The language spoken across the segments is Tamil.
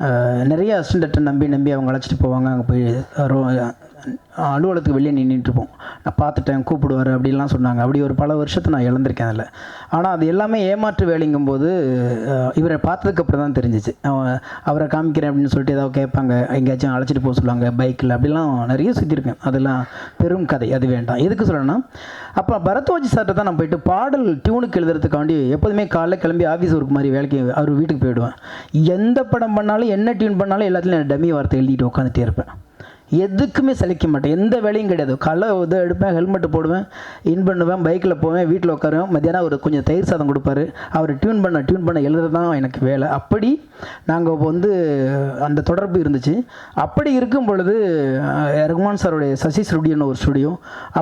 நிறைய அசிஸ்டண்ட்டை நம்பி அவங்க அழைச்சிட்டு போவாங்க. அங்கே போய் அலுவலகத்துக்கு வெளியே நின்றுட்டுருப்போம். நான் பார்த்துட்டேன், கூப்பிடுவார் அப்படின்லாம் சொன்னாங்க. அப்படி ஒரு பல வருஷத்தை நான் இழந்திருக்கேன் அதில். ஆனால் அது எல்லாமே ஏமாற்று வேலைங்கும்போது இவரை பார்த்ததுக்கப்புறம் தான் தெரிஞ்சிச்சு. அவரை காமிக்கிறேன் அப்படின்னு சொல்லிட்டு ஏதாவது கேட்பாங்க, எங்கேயாச்சும் அழைச்சிட்டு போக சொல்லுவாங்க பைக்கில், அப்படிலாம் நிறைய சுற்றிருக்கேன். அதெல்லாம் பெரும் கதை, அது வேண்டாம். எதுக்கு சொல்லணும்னா, அப்போ பரத்வாஜ் சார்கிட்ட தான் நான் போயிட்டு பாடல் டியூனுக்கு எழுதுறதுக்காண்டி எப்போதுமே காலைல கிளம்பி ஆஃபீஸ் ஒர்க் மாதிரி வேலைக்கு அவர் வீட்டுக்கு போயிடுவேன். எந்த படம் பண்ணாலும் என்ன டியூன் பண்ணாலும் எல்லாத்துலையும் டம்மி வார்த்தை எழுதிட்டு உட்காந்துட்டே இருப்பேன். எதுக்குமே சலிக்க மாட்டேன், எந்த வேலையும் கிடையாது. காலைல இது எடுப்பேன், ஹெல்மெட்டு போடுவேன், இன் பண்ணுவேன், பைக்கில் போவேன், வீட்டில் உட்காருவேன். மத்தியானம் அவர் கொஞ்சம் தயிர் சாதம் கொடுப்பாரு, அவர் டியூன் பண்ண எழுதுறது தான் எனக்கு வேலை. அப்படி நாங்கள் வந்து அந்த தொடர்பு இருந்துச்சு. அப்படி இருக்கும் பொழுது ரகுமான் சாருடைய சசி ஸ்டுடியோன்னு ஒரு ஸ்டுடியோ,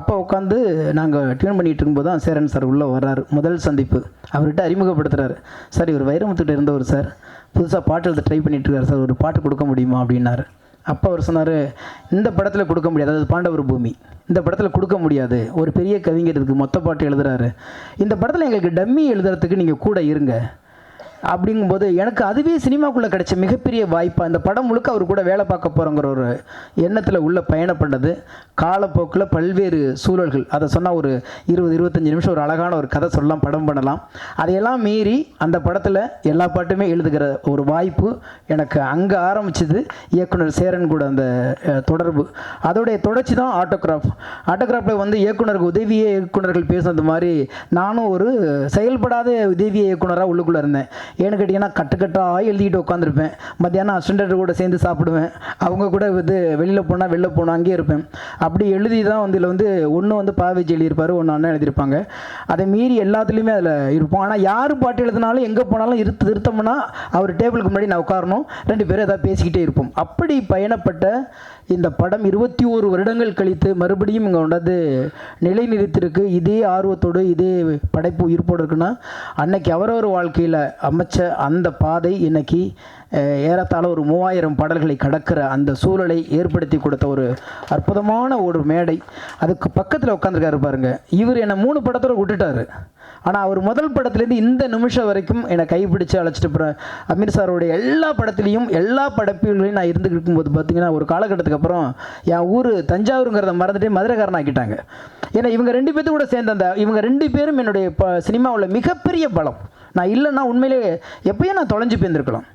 அப்போ உட்காந்து நாங்கள் டியூன் பண்ணிகிட்டு இருக்கும்போது தான் சேரன் சார் உள்ளே வர்றாரு. முதல் சந்திப்பு அவர்கிட்ட அறிமுகப்படுத்துகிறாரு. சார் இவர் வைரமுத்துக்கிட்ட இருந்தவர் சார், புதுசாக பாட்டு எழுத ட்ரை பண்ணிகிட்ருக்காரு சார், ஒரு பாட்டு கொடுக்க முடியுமா அப்படின்னாரு. அப்போ அவர் சொன்னார், இந்த படத்தில் கொடுக்க முடியாது, அதாவது பாண்டவர் பூமி, இந்த படத்தில் கொடுக்க முடியாது, ஒரு பெரிய கவிஞர் இதுக்கு மொத்த பாட்டு எழுதுகிறாரு, இந்த படத்தில் எங்களுக்கு டம்மி எழுதுறதுக்கு நீங்கள் கூட இருங்க அப்படிங்கும்போது எனக்கு அதுவே சினிமாக்குள்ளே கிடைச்ச மிகப்பெரிய வாய்ப்பாக, இந்த படம் முழுக்க அவர் கூட வேலை பார்க்க போகிறோங்கிற ஒரு எண்ணத்தில் உள்ள பயணம் பண்ணது. காலப்போக்கில் பல்வேறு சூழல்கள், அதை சொன்னால் ஒரு 20-25 நிமிஷம் ஒரு அழகான ஒரு கதை சொல்லலாம், படம் பண்ணலாம். அதையெல்லாம் மீறி அந்த படத்தில் எல்லா பாட்டுமே எழுதுகிற ஒரு வாய்ப்பு எனக்கு அங்கே ஆரம்பிச்சது. இயக்குனர் சேரன் கூட அந்த தொடர்பு, அதோடைய தொடர்ச்சி தான் ஆட்டோகிராஃபில் வந்து இயக்குனருக்கு உதவியே இயக்குனர்கள் பேசுனது மாதிரி நானும் ஒரு செயல்படாத உதவிய இயக்குனராக உள்ளுக்குள்ளே இருந்தேன். ஏன்னு கேட்டிங்கன்னா, கட்டுக்கட்டாக எழுதிட்டு உட்காந்துருப்பேன். மத்தியானம் அசிஸ்டண்ட் கூட சேர்ந்து சாப்பிடுவேன், அவங்க கூட இது வெளியில் போனால் அங்கேயே இருப்பேன். அப்படி எழுதி தான் வந்து இதில் வந்து ஒன்று வந்து பாவேஜ் எழுதியிருப்பார், ஒன்று அண்ணன் எழுதியிருப்பாங்க. அதை மீறி எல்லாத்துலேயுமே அதில் இருப்போம். ஆனால் யார் பாட்டு எழுதினாலும் எங்கே போனாலும் திருத்தம்னா அவர் டேபிளுக்கு முன்னாடி நான் உட்காரணும், 2 பேரும் எதாவது பேசிக்கிட்டே இருப்போம். அப்படி பயணப்பட்ட இந்த படம் 21 வருடங்கள் கழித்து மறுபடியும் இங்கே கொண்டாந்து நிலை நிறுத்திருக்கு. இதே ஆர்வத்தோடு இதே படைப்பு உயிர்ப்போடு இருக்குன்னா, அன்னைக்கு அவரவர் வாழ்க்கையில் அமைச்ச அந்த பாதை இன்னைக்கு ஏறத்தாழ ஒரு 3000 பாடல்களை கடக்கிற அந்த சூழலை ஏற்படுத்தி கொடுத்த ஒரு அற்புதமான ஒரு மேடை. அதுக்கு பக்கத்தில் உட்காந்துருக்காரு பாருங்க. இவர் என்னை 3 படத்தோடு விட்டுட்டார். ஆனால் அவர் முதல் படத்துலேருந்து இந்த நிமிஷம் வரைக்கும் என்னை கைப்பிடிச்சு அழைச்சிட்டு போகிறேன். அமீர் சாரோடைய எல்லா படத்துலேயும் எல்லா படைப்புகளையும் நான் இருந்துக்கிட்டு இருக்கும்போது பார்த்தீங்கன்னா, ஒரு காலகட்டத்துக்கு அப்புறம் என் ஊர் தஞ்சாவூருங்கிறத மறந்துட்டு மதுரைக்காரன் ஆக்கிட்டாங்க. ஏன்னா இவங்க 2 பேர்த்து கூட சேர்ந்த இவங்க 2 பேரும் என்னுடைய சினிமாவில் மிகப்பெரிய பலம். நான் இல்லைன்னா உண்மையிலே எப்பயும் நான் தொலைஞ்சு போயிருந்துருக்கலாம்.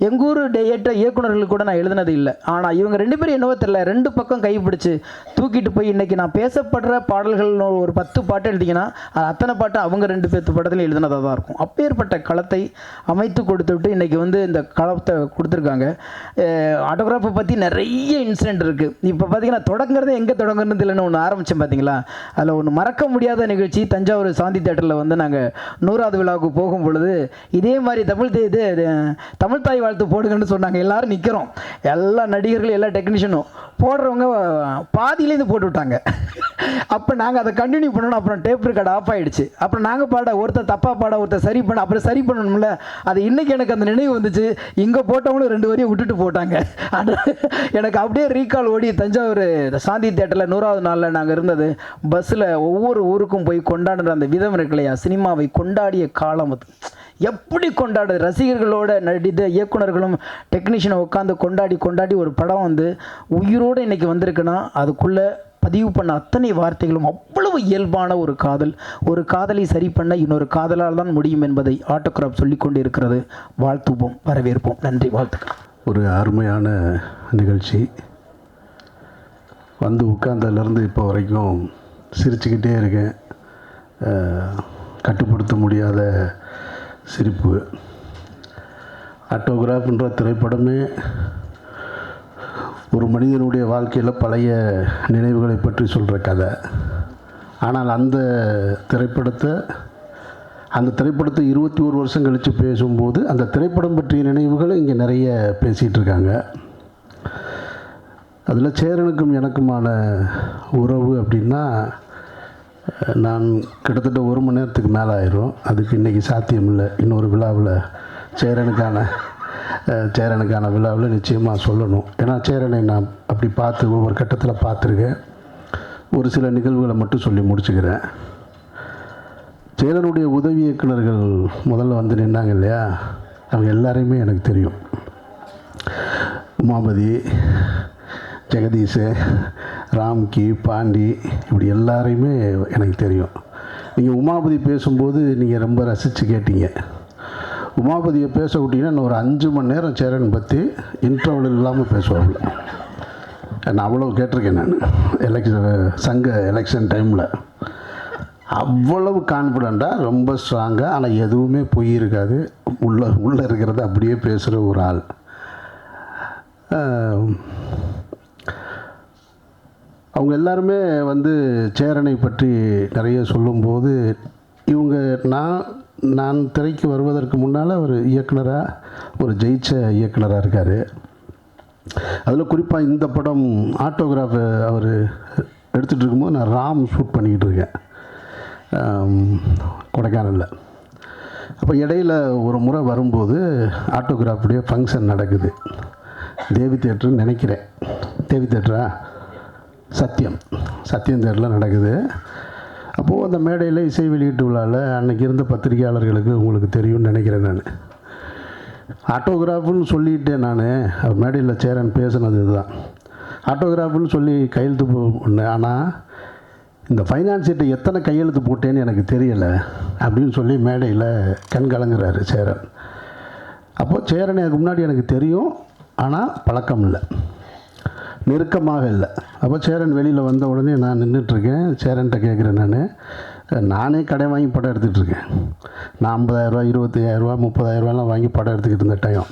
எங்கள் ஊர் ஏற்ற இயக்குனர்களுக்கு கூட நான் எழுதினது இல்லை. ஆனால் இவங்க 2 பேரும் என்னவோ தெரியல, 2 பக்கம் கைப்பிடிச்சு தூக்கிட்டு போய் இன்றைக்கி நான் பேசப்படுற பாடல்கள் ஒரு 10 பாட்டு எழுதிங்கன்னா அது அத்தனை பாட்டு அவங்க 2 பேர்த்து படத்தில் எழுதினதாக தான் இருக்கும். அப்பேற்பட்ட களத்தை அமைத்து கொடுத்துவிட்டு இன்றைக்கி வந்து இந்த களத்தை கொடுத்துருக்காங்க. ஆட்டோகிராஃபை பற்றி நிறைய இன்சிடென்ட் இருக்குது. இப்போ பார்த்தீங்கன்னா, தொடங்குறதே எங்கே தொடங்குறது இல்லைன்னு ஒன்று ஆரம்பித்தேன் பார்த்தீங்களா. அதில் ஒன்று மறக்க முடியாத நிகழ்ச்சி, தஞ்சாவூர் சாந்தி தேட்டரில் வந்து நாங்கள் 100வது விழாவுக்கு போகும் பொழுது இதே மாதிரி தமிழ் தாய் வாழ்த்து போடுங்கன்னு சொன்னாங்க. எல்லாரும் நிற்கிறோம், எல்லா நடிகர்களும் எல்லா டெக்னீஷியனும் போடுறவங்க பாதியிலேருந்து போட்டு விட்டாங்க. அப்போ நாங்கள் அதை கண்டினியூ பண்ணணும். அப்புறம் டேப் ரெக்கார்டு ஆஃப் ஆகிடுச்சு. அப்புறம் நாங்கள் பாட ஒருத்தர் தப்பாக பாட ஒருத்தர் சரி பண்ண, அப்புறம் சரி பண்ணணும்ல. அது இன்றைக்கி எனக்கு அந்த நினைவு வந்துச்சு. இங்கே போட்டவங்களும் 2 வரையும் விட்டுட்டு போட்டாங்க. எனக்கு அப்படியே ரீகால் ஓடி தஞ்சாவூர் சாந்தி தேட்டரில் 100வது நாளில் நாங்கள் இருந்தது. பஸ்ஸில் ஒவ்வொரு ஊருக்கும் போய் கொண்டாடுற அந்த விதம் இருக்கு இல்லையா, சினிமாவை கொண்டாடிய காலம் அது. எப்படி கொண்டாடுது, ரசிகர்களோட நடித்த இயக்குனர்களும் டெக்னீஷியனை உட்காந்து கொண்டாடி ஒரு படம் வந்து உயிரோடு இன்றைக்கி வந்திருக்குன்னா, அதுக்குள்ளே பதிவு பண்ண அத்தனை வார்த்தைகளும் அவ்வளவு இயல்பான ஒரு காதலை சரி பண்ண இன்னொரு காதலால் தான் முடியும் என்பதை ஆட்டோகிராஃப் சொல்லிக்கொண்டு இருக்கிறது. வாழ்த்துவோம், வரவேற்போம். நன்றி, வாழ்த்துக்கள். ஒரு அருமையான நிகழ்ச்சி. வந்து உட்கார்ந்ததுலேருந்து இப்போ வரைக்கும் சிரிச்சுக்கிட்டே இருக்கேன். கட்டுப்படுத்த முடியாத சிரிப்பு. ஆட்டோகிராஃப்ன்ற திரைப்படமே ஒரு மனிதனுடைய வாழ்க்கையில் பழைய நினைவுகளை பற்றி சொல்கிற கதை. ஆனால் அந்த திரைப்படத்தை 21 வருஷம் கழித்து பேசும்போது அந்த திரைப்படம் பற்றிய நினைவுகளை இங்கே நிறைய பேசிகிட்டு இருக்காங்க. அதில் சேரனுக்கும் எனக்குமான உறவு அப்படின்னா, நான் கிட்டத்தட்ட 1 மணி நேரத்துக்கு மேலே ஆயிரும். அதுக்கு இன்றைக்கி சாத்தியம் இல்லை. இன்னொரு விழாவில் சேரனுக்கான விழாவில் நிச்சயமாக சொல்லணும். ஏன்னா சேரனை நான் அப்படி பார்த்து ஒவ்வொரு கட்டத்தில் பார்த்துருக்கேன். ஒரு சில நிகழ்வுகளை மட்டும் சொல்லி முடிச்சுக்கிறேன். சேரனுடைய உதவி இயக்குனர்கள் முதல்ல வந்து நின்னாங்க இல்லையா, அவங்க எல்லாரையுமே எனக்கு தெரியும். உமாபதி, ஜெகதீஷ், ராம்கி, பாண்டி, இப்படி எல்லாரையுமே எனக்கு தெரியும். நீங்கள் உமாபதி பேசும்போது நீங்கள் ரொம்ப ரசித்து கேட்டீங்க. உமாபதியை பேச விட்டிங்கன்னா இன்னும் ஒரு 5 மணி நேரம் சேரன் பற்றி இன்டர்வல் இல்லாமல் பேசுவாங்க. நான் அவ்வளோ கேட்டிருக்கேன். நான் சங்க எலெக்ஷன் டைமில் அவ்வளவு கான்ஃபிடண்ட்டாக, ரொம்ப ஸ்ட்ராங்காக, ஆனால் எதுவுமே பொய் இருக்காது, உள்ளே இருக்கிறத அப்படியே பேசுகிற ஒரு ஆள். அவங்க எல்லாருமே வந்து சேரனை பற்றி நிறைய சொல்லும்போது, இவங்க நான் திரைக்கு வருவதற்கு முன்னால் ஒரு இயக்குனராக, ஒரு ஜெயிச்ச இயக்குனராக இருக்கார். அதில் குறிப்பாக இந்த படம் ஆட்டோகிராஃப் அவர் எடுத்துகிட்டு இருக்கும்போது நான் ராம் ஷூட் பண்ணிக்கிட்டு இருக்கேன் கொடைக்கானலில். அப்போ இடையில் ஒரு முறை வரும்போது ஆட்டோகிராஃபுடைய ஃபங்க்ஷன் நடக்குது. தேவி தேட்டர்னு நினைக்கிறேன். தேவி தேட்டரா? சத்யம் தேட்டரில் நடக்குது. அப்போது அந்த மேடையில் இசை வெளியீட்டு விழாவில் அன்றைக்கி இருந்த பத்திரிகையாளர்களுக்கு உங்களுக்கு தெரியும்னு நினைக்கிறேன். நான் ஆட்டோகிராஃபுன்னு சொல்லிட்டேன். நான் அவர் மேடையில் சேரன் பேசுனது இதுதான். ஆட்டோகிராஃபுன்னு சொல்லி கையெழுத்து போட்டேன். ஆனால் இந்த ஃபைனான்ஸ் சீட்டை எத்தனை கையெழுத்து போட்டேன்னு எனக்கு தெரியலை அப்படின்னு சொல்லி மேடையில் கண் கலங்குறாரு சேரன். அப்போது சேரன் எனக்கு முன்னாடி எனக்கு தெரியும், ஆனால் பழக்கம் இல்லை, நெருக்கமாக இல்லை. அப்போ சேரன் வெளியில் வந்த உடனே நான் நின்றுட்டுருக்கேன். சேரன்கிட்ட கேட்குறேன், நானே கடை வாங்கி படம் எடுத்துகிட்ருக்கேன். நான் 50,000 25,000 30,000 வாங்கி படம் எடுத்துக்கிட்டு இருந்த டைம்.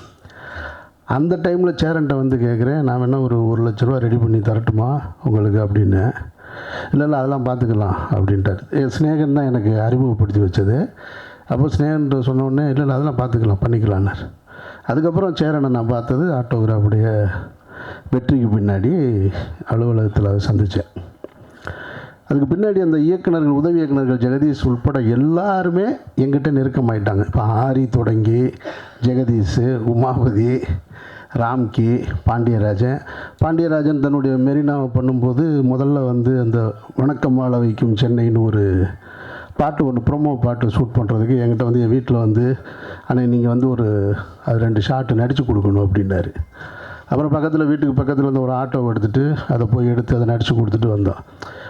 அந்த டைமில் சேரன்ட்ட வந்து கேட்குறேன், நான் வேணால் ஒரு 1 லட்ச ரூபா ரெடி பண்ணி தரட்டுமா உங்களுக்கு அப்படின்னு. இல்லை அதெல்லாம் பார்த்துக்கலாம் அப்படின்ட்டார். ஸ்நேகன் தான் எனக்கு அறிமுகப்படுத்தி வச்சது. அப்போ ஸ்நேகன் சொன்னோடனே இல்லை அதெல்லாம் பார்த்துக்கலாம் பண்ணிக்கலான்னார். அதுக்கப்புறம் சேரனை நான் பார்த்தது ஆட்டோகிராஃபுடைய வெற்றிக்கு பின்னாடி அலுவலகத்தில் அதை சந்தித்தேன். அதுக்கு பின்னாடி அந்த இயக்குனர்கள், உதவி இயக்குனர்கள் ஜெகதீஷ் உள்பட எல்லாருமே எங்கிட்ட நெருக்கமாயிட்டாங்க. இப்போ ஆரி தொடங்கி ஜெகதீஷ், உமாபதி, ராம்கி, பாண்டியராஜன் தன்னுடைய மெரினாவை பண்ணும்போது முதல்ல வந்து அந்த வணக்கம் வாழ வைக்கும் சென்னைன்னு ஒரு பாட்டு ஒன்று ப்ரொமோ பாட்டு ஷூட் பண்ணுறதுக்கு என்கிட்ட வந்து என் வீட்டில் வந்து ஆனால் நீங்கள் வந்து அது 2 ஷாட்டு நடித்து கொடுக்கணும் அப்படின்னாரு. அப்புறம் வீட்டுக்கு பக்கத்தில் வந்து ஒரு ஆட்டோவை எடுத்துகிட்டு அதை போய் எடுத்து அதை நடித்து கொடுத்துட்டு வந்தோம்.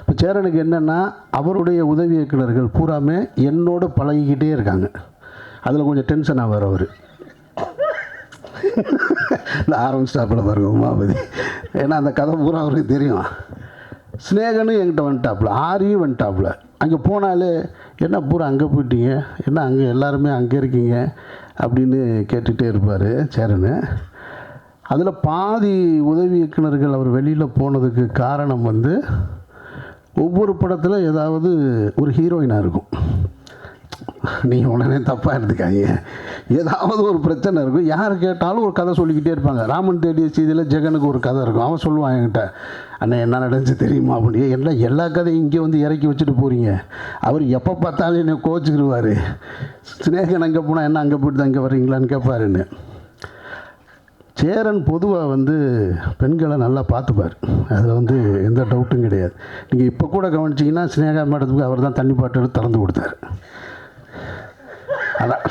இப்போ சேரனுக்கு என்னென்னா, அவருடைய உதவி இயக்குனர்கள் பூராமே என்னோடு பழகிக்கிட்டே இருக்காங்க. அதில் கொஞ்சம் டென்ஷன் ஆவார் அவர். இந்த ஆரம்பிச்சிட்டாப்பில் பாருங்க உமாபதி, ஏன்னா அந்த கதை பூரா அவருக்கு தெரியும். ஸ்நேகனும் என்கிட்ட வந்துட்டாப்புல, ஆரியும் வந்துட்டாப்புல. அங்கே போனாலே என்ன பூரா அங்கே போயிட்டீங்க, என்ன அங்கே எல்லாருமே அங்கே இருக்கீங்க அப்படின்னு கேட்டுகிட்டே இருப்பார் சேரனு. அதில் பாதி உதவி இயக்குனர்கள் அவர் வெளியில் போனதுக்கு காரணம் வந்து, ஒவ்வொரு படத்தில் ஏதாவது ஒரு ஹீரோயினாக இருக்கும். நீங்கள் உடனே தப்பாக எடுத்துக்காங்க, ஏதாவது ஒரு பிரச்சனை இருக்கும். யார் கேட்டாலும் ஒரு கதை சொல்லிக்கிட்டே இருப்பாங்க. ராமன் தேடிய செய்தியில் ஜெகனுக்கு ஒரு கதை இருக்கும். அவன் சொல்லுவான் என்கிட்ட, அண்ணே என்ன நடந்துச்சு தெரியுமா அப்படின்னு. எல்லா கதையும் இங்கே வந்து இறக்கி வச்சுட்டு போகிறீங்க. அவர் எப்போ பார்த்தாலும் என்னை கோச்சிக்கிடுவார். ஸ்நேகன் அங்கே போனால் என்ன அங்கே போய்ட்டு தான் இங்கே வர்றீங்களான்னு கேட்பாருன்னு. சேரன் பொதுவாக வந்து பெண்களை நல்லா பார்த்துப்பார், அதில் வந்து எந்த டவுட்டும் கிடையாது. நீங்கள் இப்போ கூட கவனிச்சிங்கன்னா ஸ்னேகா மேடத்துக்கு அவர் தான் தண்ணி பாட்டு எடுத்து திறந்து கொடுத்தாரு. அதான்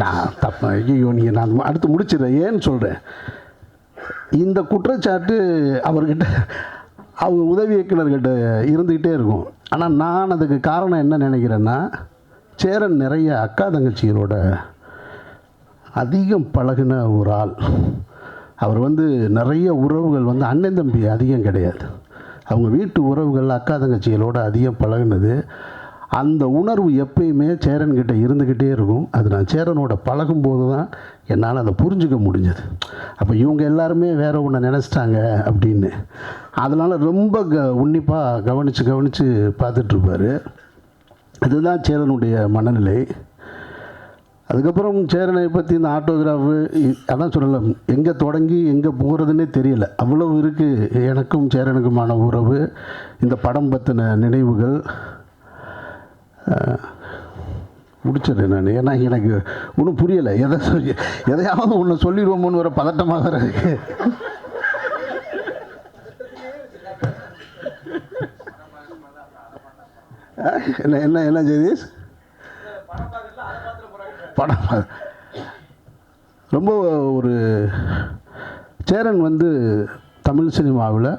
நான் தப்ப ஐயோ நீங்கள் நான் அடுத்து முடிச்சிடுறேன். ஏன்னு சொல்கிறேன், இந்த குற்றச்சாட்டு அவர்கிட்ட அவங்க உதவி இயக்குனர்கிட்ட இருந்துக்கிட்டே இருக்கும். ஆனால் நான் அதுக்கு காரணம் என்ன நினைக்கிறேன்னா, சேரன் நிறைய அக்கா தங்கச்சிகளோட அதிகம் பழகின ஒரு ஆள். அவர் வந்து நிறைய உறவுகள் வந்து அண்ணன் தம்பி அதிகம் கிடையாது, அவங்க வீட்டு உறவுகள் அக்கா தங்கச்சிகளோட அதிகம் பழகினது. அந்த உணர்வு எப்பயுமே சேரன்கிட்ட இருந்துக்கிட்டே இருக்கும். அது நான் சேரனோட பழகும்போது தான் என்னால் அதை புரிஞ்சுக்க முடிஞ்சது. அப்போ இவங்க எல்லாருமே வேறு ஒன்று நினச்சிட்டாங்க அப்படின்னு. அதனால் ரொம்ப உன்னிப்பாக கவனித்து பார்த்துட்ருப்பார். அதுதான் சேரனுடைய மனநிலை. அதுக்கப்புறம் சேரனை பற்றி இந்த ஆட்டோகிராஃபு அதான் சொல்லலை, எங்கே தொடங்கி எங்கே போகிறதுனே தெரியல, அவ்வளவு இருக்குது எனக்கும் சேரனுக்குமான உறவு. இந்த படம் பற்றின நினைவுகள் முடிச்சிடுறேன் நான். ஏன்னா எனக்கு ஒன்றும் புரியலை, எதையாவது ஒன்று சொல்லிடுவோமோன்னு வர பதட்டமாக இருக்கு. என்ன ஜெகதீஷ், படம் ரொம்ப ஒரு சேரன் வந்து தமிழ் சினிமாவில்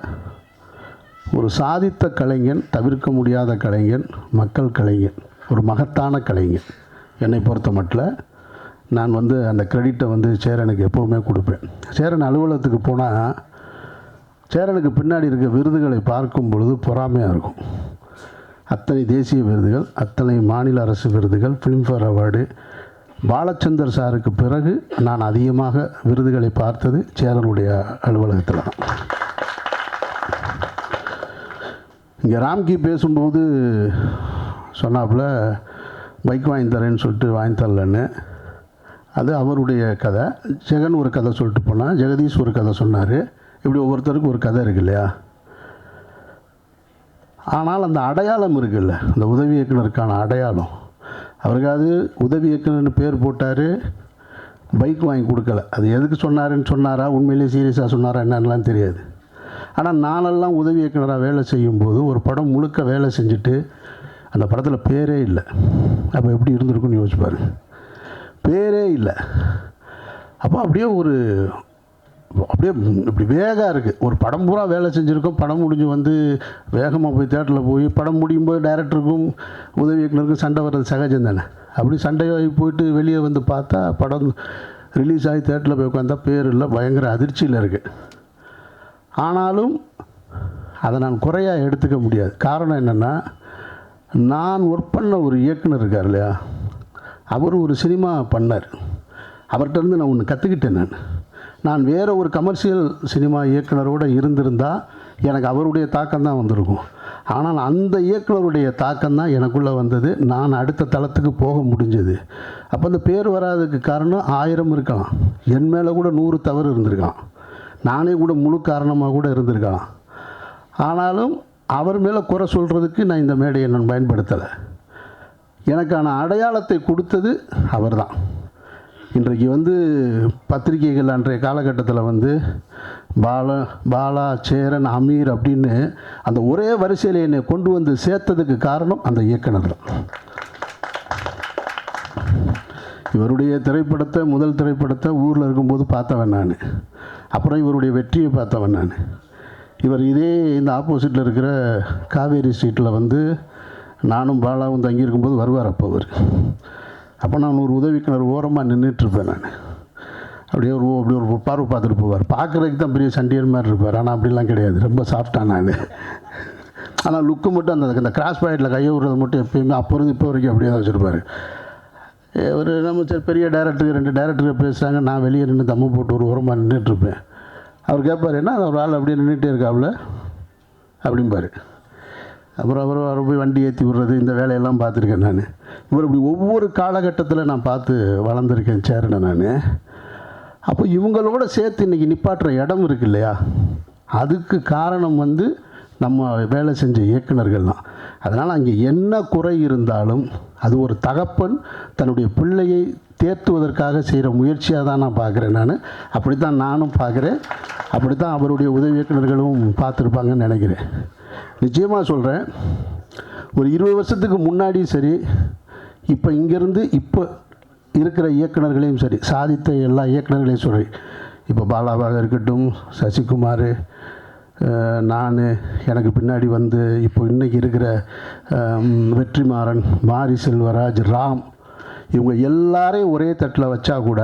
ஒரு சாதித்த கலைஞன், தவிர்க்க முடியாத கலைஞன், மக்கள் கலைஞன், ஒரு மகத்தான கலைஞன். என்னை பொறுத்த மட்டும் நான் வந்து அந்த கிரெடிட்டை வந்து சேரனுக்கு எப்போவுமே கொடுப்பேன். சேரன் அலுவலகத்துக்கு போனால் சேரனுக்கு பின்னாடி இருக்க விருதுகளை பார்க்கும் பொழுது பொறாமையாக இருக்கும். அத்தனை தேசிய விருதுகள், அத்தனை மாநில அரசு விருதுகள், ஃபிலிம்ஃபேர் அவார்டு. பாலச்சந்தர் சாருக்கு பிறகு நான் அதிகமாக விருதுகளை பார்த்தது சேரனுடைய அலுவலகத்தில் தான். இங்கே ராம்கி பேசும்போது சொன்னாப்புல பைக் வாங்கி தரேன்னு சொல்லிட்டு வாங்கி தரலன்னு. அது அவருடைய கதை. ஜெகன் ஒரு கதை சொல்லிட்டு போனால், ஜெகதீஷ் ஒரு கதை சொன்னார். இப்படி ஒவ்வொருத்தருக்கும் ஒரு கதை இருக்கு இல்லையா? ஆனால் அந்த அடையாளம் இருக்குல்ல, அந்த உதவி இயக்குனருக்கான அடையாளம். அவருக்காவது உதவி இயக்குனர்னு பேர் போட்டார், பைக் வாங்கி கொடுக்கல. அது எதுக்கு சொன்னாருன்னு சொன்னாரா, உண்மையிலேயே சீரியஸாக சொன்னாரா என்னன்னெலாம் தெரியாது. ஆனால் நானெல்லாம் உதவி இயக்குனராக வேலை செய்யும்போது ஒரு படம் முழுக்க வேலை செஞ்சுட்டு அந்த படத்தில் பேரே இல்லை. அப்போ எப்படி இருந்திருக்குன்னு யோசிச்சு பாருங்க. பேரே இல்லை. அப்போ அப்படியே இப்படி வேகம் இருக்குது. ஒரு படம் பூரா வேலை செஞ்சுருக்கோம். படம் முடிஞ்சு வந்து வேகமாக போய் தேட்டரில் போய் படம் முடியும் போது டைரக்டருக்கும் உதவி இயக்குனருக்கும் சண்டை வர்றது சகஜம் தானே. அப்படி சண்டையாகி போயிட்டு வெளியே வந்து பார்த்தா படம் ரிலீஸ் ஆகி தேட்டரில் போய் உட்காந்தா பேர் இல்லை. பயங்கர அதிர்ச்சியில் இருக்குது. ஆனாலும் அதை நான் குறையாக எடுத்துக்க முடியாது. காரணம் என்னென்னா, நான் ஒர்க் பண்ண ஒரு இயக்குனர் இருக்கார் இல்லையா, அவர் ஒரு சினிமா பண்ணார். அவர்கிட்டருந்து நான் ஒன்று கற்றுக்கிட்டேன். நான் வேறு ஒரு கமர்ஷியல் சினிமா இயக்குனரோடு இருந்திருந்தால் எனக்கு அவருடைய தாக்கம் தான் வந்திருக்கும். ஆனால் அந்த இயக்குனருடைய தாக்கம் தான் எனக்குள்ளே வந்தது. நான் அடுத்த தளத்துக்கு போக முடிஞ்சது. அப்போ அந்த பேர் வராதுக்கு காரணம் 1000 இருக்கலாம். என் மேலே கூட 100 தவறு இருந்திருக்கலாம். நானே கூட முழு காரணமாக கூட இருந்திருக்கலாம். ஆனாலும் அவர் மேலே குறை சொல்கிறதுக்கு நான் இந்த மேடையை நான் பயன்படுத்தலை. எனக்கான அடையாளத்தை கொடுத்தது அவர் தான். இன்றைக்கு வந்து பத்திரிகைகள் அன்றைய காலகட்டத்தில் வந்து பாலா, சேரன், அமீர் அப்படின்னு அந்த ஒரே வரிசையில் என்னை கொண்டு வந்து சேர்த்ததுக்கு காரணம் அந்த இயக்குனர் தான். இவருடைய திரைப்படத்தை, முதல் திரைப்படத்தை ஊரில் இருக்கும்போது பார்த்தவன் நான். அப்புறம் இவருடைய வெற்றியை பார்த்தவன் நான். இவர் இதே இந்த ஆப்போசிட்டில் இருக்கிற காவேரி ஸ்ட்ரீட்டில் வந்து நானும் பாலாவும் தங்கியிருக்கும்போது வருவார். அப்போ நான் ஒரு உதவிக்கிணறு ஓரமாக நின்றுட்டுருப்பேன். நான் அப்படியே ஒரு பார்வை பார்த்துட்டு போவார். பார்க்குறதுக்கு தான் பெரிய சண்டியர் மாதிரி இருப்பார். ஆனால் அப்படிலாம் கிடையாது. ரொம்ப சாஃப்டாக நான். ஆனால் லுக்கு மட்டும் அந்த கிராஸ் பாயிண்டில் கையை விடுறது மட்டும் எப்பயுமே அப்போ இருந்து இப்போ வரைக்கும் அப்படியே தான் வச்சுருப்பார். ஒரு நம்ம சரி பெரிய டைரக்டருக்கு 2 டைரக்டருக்கு பேசுகிறாங்க, நான் வெளியே நின்று தம்மு போட்டு ஒரு ஓரமாக நின்றுட்டுருப்பேன். அவர் கேட்பார், என்ன ஒரு ஆள் அப்படியே நின்றுட்டே இருக்காப்புல அப்படிம்பார். அப்புறம் அவர் போய் வண்டி ஏற்றி விடுறது, இந்த வேலையெல்லாம் பார்த்துருக்கேன் நான். இவர் இப்படி ஒவ்வொரு காலகட்டத்தில் நான் பார்த்து வளர்ந்துருக்கேன் சேரனை நான். அப்போ இவங்களோட சேர்த்து இன்றைக்கி நிப்பாட்டுற இடம் இருக்கு இல்லையா, அதுக்கு காரணம் வந்து நம்ம வேலை செஞ்ச இயக்குனர்கள் தான். அதனால் அங்கே என்ன குறை இருந்தாலும் அது ஒரு தகப்பன் தன்னுடைய பிள்ளையை தேர்த்துவதற்காக செய்கிற முயற்சியாக தான் நான் பார்க்குறேன். நான் அப்படி தான் நானும் பார்க்குறேன். அப்படி தான் அவருடைய உதவி இயக்குனர்களும் பார்த்துருப்பாங்கன்னு நினைக்கிறேன். நிச்சயமாக சொல்கிறேன், ஒரு 20 வருஷத்துக்கு முன்னாடியும் சரி, இப்போ இங்கேருந்து இப்போ இருக்கிற இயக்குனர்களையும் சரி, சாதித்த எல்லா இயக்குனர்களையும் சரி, இப்போ பாலாவாக இருக்கட்டும், சசிகுமார், நான், எனக்கு பின்னாடி வந்து இப்போ இன்றைக்கி இருக்கிற வெற்றிமாறன், மாரி செல்வராஜ், ராம், இவங்க எல்லாரையும் ஒரே தட்டில் வச்சா கூட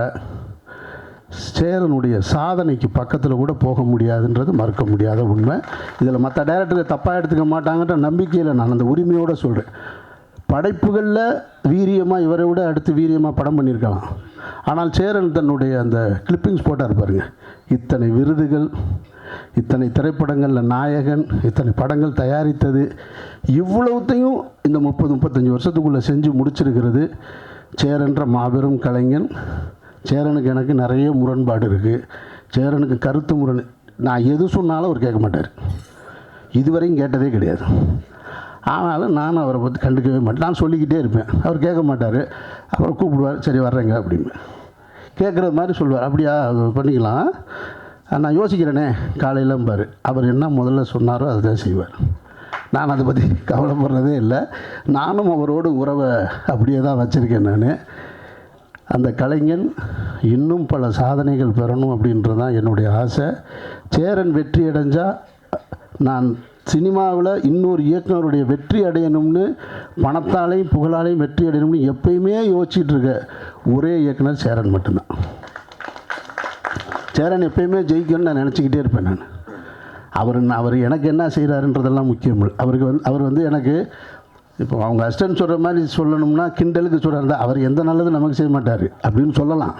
சேரனுடைய சாதனைக்கு பக்கத்தில் கூட போக முடியாதுன்றது மறுக்க முடியாத உண்மை. இதில் மற்ற டைரக்டர்கள் தப்பாக எடுத்துக்க மாட்டாங்கன்ற நம்பிக்கையில் நான் அந்த உரிமையோடு சொல்கிறேன். படைப்புகளில் வீரியமாக இவரை விட அடுத்து வீரியமாக படம் பண்ணியிருக்கலாம். ஆனால் சேரன் தன்னுடைய அந்த கிளிப்பிங்ஸ் போட்டார் பாருங்க, இத்தனை விருதுகள், இத்தனை திரைப்படங்களில் நாயகன், இத்தனை படங்கள் தயாரித்தது, இவ்வளவுத்தையும் இந்த 30-35 வருஷத்துக்குள்ளே செஞ்சு முடிச்சிருக்கிறது சேரன்ற மாபெரும் கலைஞன். சேரனுக்கு எனக்கு நிறைய முரண்பாடு இருக்குது. சேரனுக்கு கருத்து முரண். நான் எது சொன்னாலும் அவர் கேட்க மாட்டார். இதுவரையும் கேட்டதே கிடையாது. ஆனாலும் நான் அவரை பற்றி கண்டுக்கவே மாட்டேன். நான் சொல்லிக்கிட்டே இருப்பேன், அவர் கேட்க மாட்டார். அப்புறம் கூப்பிடுவார், சரி வர்றேங்க அப்படின்னு கேட்குறது மாதிரி சொல்லுவார். அப்படியா, அது பண்ணிக்கலாம், நான் யோசிக்கிறேனே காலையிலம்பார். அவர் என்ன முதல்ல சொன்னாரோ அதுதான் செய்வார். நான் அதை பற்றி கவலைப்படுறதே இல்லை. நானும் அவரோடு உறவை அப்படியே தான் வச்சுருக்கேன். நான் அந்த கலைஞன் இன்னும் பல சாதனைகள் பெறணும் அப்படின்றது தான் என்னுடைய ஆசை. சேரன் வெற்றி அடைஞ்சால் நான் சினிமாவில் இன்னொரு இயக்குனருடைய வெற்றி அடையணும்னு, பணத்தாலையும் புகழாலையும் வெற்றி அடையணும்னு எப்பயுமே யோசிச்சுட்டு இருக்க ஒரே இயக்குனர் சேரன் மட்டும்தான். சேரன் எப்பயுமே ஜெயிக்கணும்னு நான் நினச்சிக்கிட்டே இருப்பேன். அவர் எனக்கு என்ன செய்கிறாருன்றதெல்லாம் முக்கியம் இல்லை. அவர் வந்து எனக்கு இப்போ அவங்க அசிஸ்டன்ட் சொல்கிற மாதிரி சொல்லணும்னா கிண்டலுக்கு சொல்கிறாரு, அவர் எந்த நல்லதும் நமக்கு செய்ய மாட்டார் அப்படின்னு சொல்லலாம்.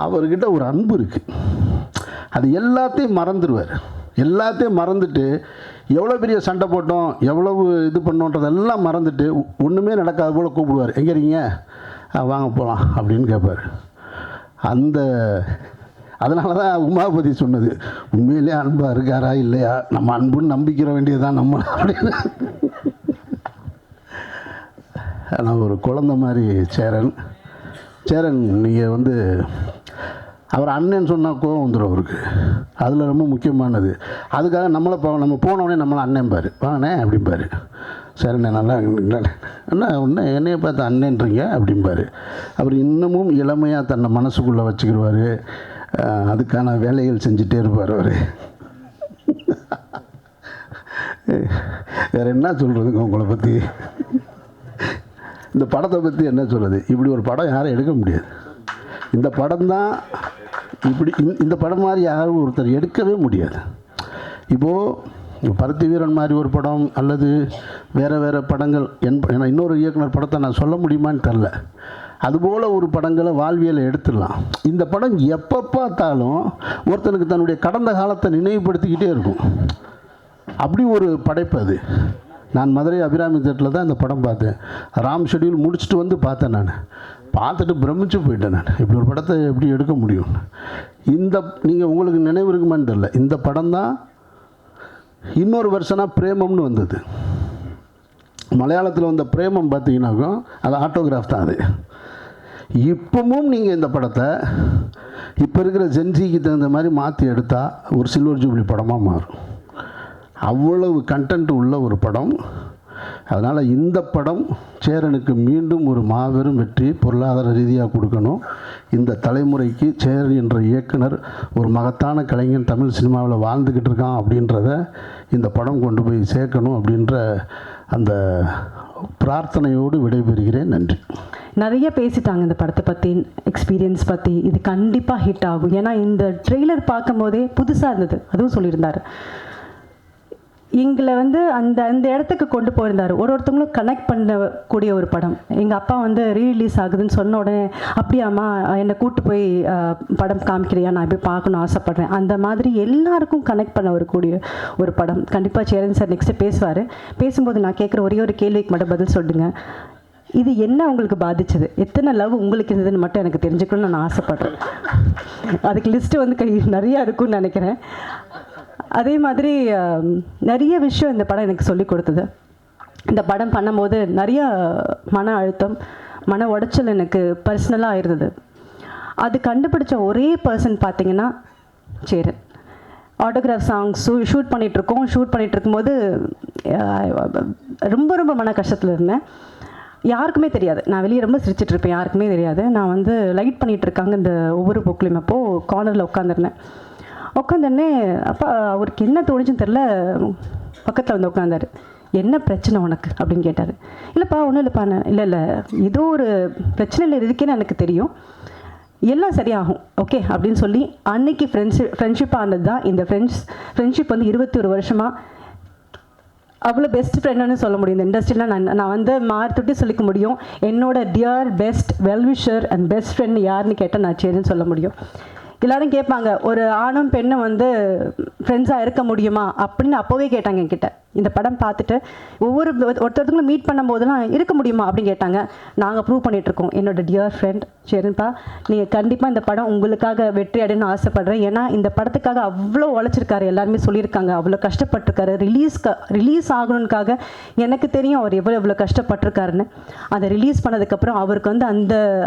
அவர்கிட்ட ஒரு அன்பு இருக்குது. அது எல்லாத்தையும் மறந்துடுவார். எல்லாத்தையும் மறந்துட்டு எவ்வளோ பெரிய சண்டை போட்டோம், எவ்வளவு இது பண்ணோன்றதெல்லாம் மறந்துட்டு ஒன்றுமே நடக்காத போல் கூப்பிடுவார். எங்கே இருக்கீங்க, வாங்க போகலாம் அப்படின்னு கேட்பார். அதனால தான் உமாபதி சொன்னது, உண்மையிலே அன்பாக இருக்காரா இல்லையா, நம்ம அன்புன்னு நம்பிக்கிற வேண்டியதுதான் நம்ம அப்படின்னு. ஆனால் ஒரு குழந்த மாதிரி சேரன் நீங்கள் வந்து அவர் அண்ணன் சொன்னால் கோவம் வந்துடும் அவருக்கு. அதில் ரொம்ப முக்கியமானது. அதுக்காக நம்ம போனோடனே நம்மளை அண்ணன் பாரு, வாங்கண்ணே அப்படிம்பாரு. சரிண்ணே நல்லா அண்ணா ஒன்று என்னையை பார்த்து அண்ணன்றீங்க அப்படிம்பாரு. அவர் இன்னமும் இளமையாக தன்னை மனசுக்குள்ளே வச்சுக்கிடுவார். அதுக்கான வேலைகள் செஞ்சுட்டே இருப்பார் அவர். வேறு என்ன சொல்கிறதுங்க உங்களை பற்றி, இந்த படத்தை பற்றி என்ன சொல்கிறது. இப்படி ஒரு படம் யாரும் எடுக்க முடியாது. இந்த படம் தான் இப்படி, இந்த படம் மாதிரி யாரும் ஒருத்தர் எடுக்கவே முடியாது. இப்போது பருத்தி வீரன் மாதிரி ஒரு படம் அல்லது வேறு படங்கள் ஏன்னா இன்னொரு இயக்குனர் படத்தை நான் சொல்ல முடியுமான்னு தெரில. அதுபோல் ஒரு படங்களை வாழ்வியலை எடுத்துடலாம். இந்த படம் எப்போ பார்த்தாலும் ஒருத்தனுக்கு தன்னுடைய கடந்த காலத்தை நினைவுபடுத்திக்கிட்டே இருக்கும். அப்படி ஒரு படைப்பு அது. நான் மதுரை அபிராமி தேட்டரில் தான் இந்த படம் பார்த்தேன். ராம் ஷெட்யூல் முடிச்சுட்டு வந்து பார்த்தேன். நான் பார்த்துட்டு பிரமிச்சு போயிட்டேன். நான் இப்படி ஒரு படத்தை எப்படி எடுக்க முடியும். நீங்கள் உங்களுக்கு நினைவு இருக்குமான்னு தெரில, இந்த படம் தான் இன்னொரு வருஷனாக பிரேமம்னு வந்தது. மலையாளத்தில் வந்த பிரேமம் பார்த்தீங்கன்னாக்கா அது ஆட்டோகிராஃப் தான். அது இப்பவும் நீங்கள் இந்த படத்தை இப்போ இருக்கிற ஜென்சிக்கு தகுந்த மாதிரி மாற்றி எடுத்தால் ஒரு சில்வர் ஜூப்ளி படமாக மாறும். அவ்வளவு கண்டென்ட் உள்ள ஒரு படம். அதனால் இந்த படம் சேரனுக்கு மீண்டும் ஒரு மாபெரும் வெற்றி பொருளாதார ரீதியாக கொடுக்கணும். இந்த தலைமுறைக்கு சேரன் என்ற இயக்குனர் ஒரு மகத்தான கலைஞன் தமிழ் சினிமாவில் வாழ்ந்துக்கிட்டு இருக்கான் அப்படின்றத இந்த படம் கொண்டு போய் சேர்க்கணும் அப்படின்ற அந்த பிரார்த்தனையோடு விடைபெறுகிறேன். நன்றி. நிறைய பேசிட்டாங்க இந்த படத்தை பற்றி, எக்ஸ்பீரியன்ஸ் பற்றி. இது கண்டிப்பாக ஹிட் ஆகும். ஏன்னா இந்த ட்ரெய்லர் பார்க்கும் போதே புதுசாக இருந்தது. அதுவும் சொல்லியிருந்தார். எங்களை வந்து அந்த இடத்துக்கு கொண்டு போயிருந்தார். ஒருத்தவங்களும் கனெக்ட் பண்ணக்கூடிய ஒரு படம். எங்கள் அப்பா வந்து ரீரிலீஸ் ஆகுதுன்னு சொன்ன உடனே, அப்படியாம்மா என்னை கூப்பிட்டு போய் படம் காமிக்கிறியா, நான் போய் பார்க்கணும் ஆசைப்பட்றேன். அந்த மாதிரி எல்லாருக்கும் கனெக்ட் பண்ண வரக்கூடிய ஒரு படம். கண்டிப்பாக சேரன் சார் நெக்ஸ்ட்டு பேசுவார். பேசும்போது நான் கேட்குற ஒரே ஒரு கேள்விக்கு மட்டும் பதில் சொல்லுங்க. இது என்ன உங்களுக்கு பாதிச்சது, எத்தனை லவ் உங்களுக்கு இருந்ததுன்னு மட்டும் எனக்கு தெரிஞ்சுக்கணும்னு நான் ஆசைப்பட்றேன். அதுக்கு லிஸ்ட்டு வந்து நிறையா இருக்குன்னு நினைக்கிறேன். அதே மாதிரி நிறைய விஷயம் இந்த படம் எனக்கு சொல்லி கொடுத்தது. இந்த படம் பண்ணும்போது நிறைய மன அழுத்தம், மன உடைச்சல் எனக்கு பர்சனலாக இருந்தது. அது கண்டுபிடிச்ச ஒரே பர்சன் பார்த்திங்கன்னா சேரன். ஆட்டோகிராஃப் சாங்ஸ் ஷூட் பண்ணிகிட்ருக்கோம். ஷூட் பண்ணிகிட்டு இருக்கும்போது ரொம்ப மன கஷ்டத்தில் இருந்தேன். யாருக்குமே தெரியாது. நான் வெளியே ரொம்ப சிரிச்சிட்ருப்பேன், யாருக்குமே தெரியாது. நான் வந்து லைட் பண்ணிகிட்டு இருக்காங்க இந்த ஒவ்வொரு புக்லையும். அப்போது கார்னரில் உட்காந்துருந்தேன். உட்காந்தோடனே அப்பா அவருக்கு என்ன தோணுச்சுன்னு தெரில, பக்கத்தில் வந்து உட்காந்தார். என்ன பிரச்சனை உனக்கு அப்படின்னு கேட்டார். இல்லைப்பா ஒன்றும் இல்லைப்பா, இல்லை ஏதோ ஒரு பிரச்சனையில் இருக்கேன்னு எனக்கு தெரியும், எல்லாம் சரியாகும் ஓகே அப்படின்னு சொல்லி அன்னைக்கு ஃப்ரெண்ட்ஷிப் ஆனது தான். இந்த ஃப்ரெண்ட்ஷிப் வந்து 21 வருஷமாக அவ்வளோ பெஸ்ட் ஃப்ரெண்டுன்னு சொல்ல முடியும். இந்த இண்டஸ்ட்ரியில் நான் வந்து மாறுதொட்டு சொல்லிக்க முடியும். என்னோட dear best well-wisher and best friend யாருன்னு கேட்டால் நான் சேரன்னு சொல்ல முடியும். எல்லோரும் கேட்பாங்க, ஒரு ஆணும் பெண்ணும் வந்து ஃப்ரெண்ட்ஸாக இருக்க முடியுமா அப்படின்னு அப்போவே கேட்டாங்க என்கிட்ட. இந்த படம் பார்த்துட்டு ஒருத்தருக்கும் மீட் பண்ணும்போதெல்லாம் இருக்க முடியுமா அப்படின்னு கேட்டாங்க. நாங்கள் ப்ரூவ் பண்ணிகிட்ருக்கோம். என்னோட டியர் ஃப்ரெண்ட் சேரன்பா, நீங்கள் கண்டிப்பாக இந்த படம் உங்களுக்காக வெற்றி அடையணும்னு ஆசைப்பட்றேன். ஏன்னா இந்த படத்துக்காக அவ்வளோ உழைச்சிருக்காரு, எல்லாருமே சொல்லியிருக்காங்க, அவ்வளோ கஷ்டப்பட்டிருக்காரு. ரிலீஸ் ஆகணுன்னுக்காக எனக்கு தெரியும் அவர் எவ்வளோ கஷ்டப்பட்டிருக்காருன்னு. அதை ரிலீஸ் பண்ணதுக்கப்புறம் அவருக்கு வந்து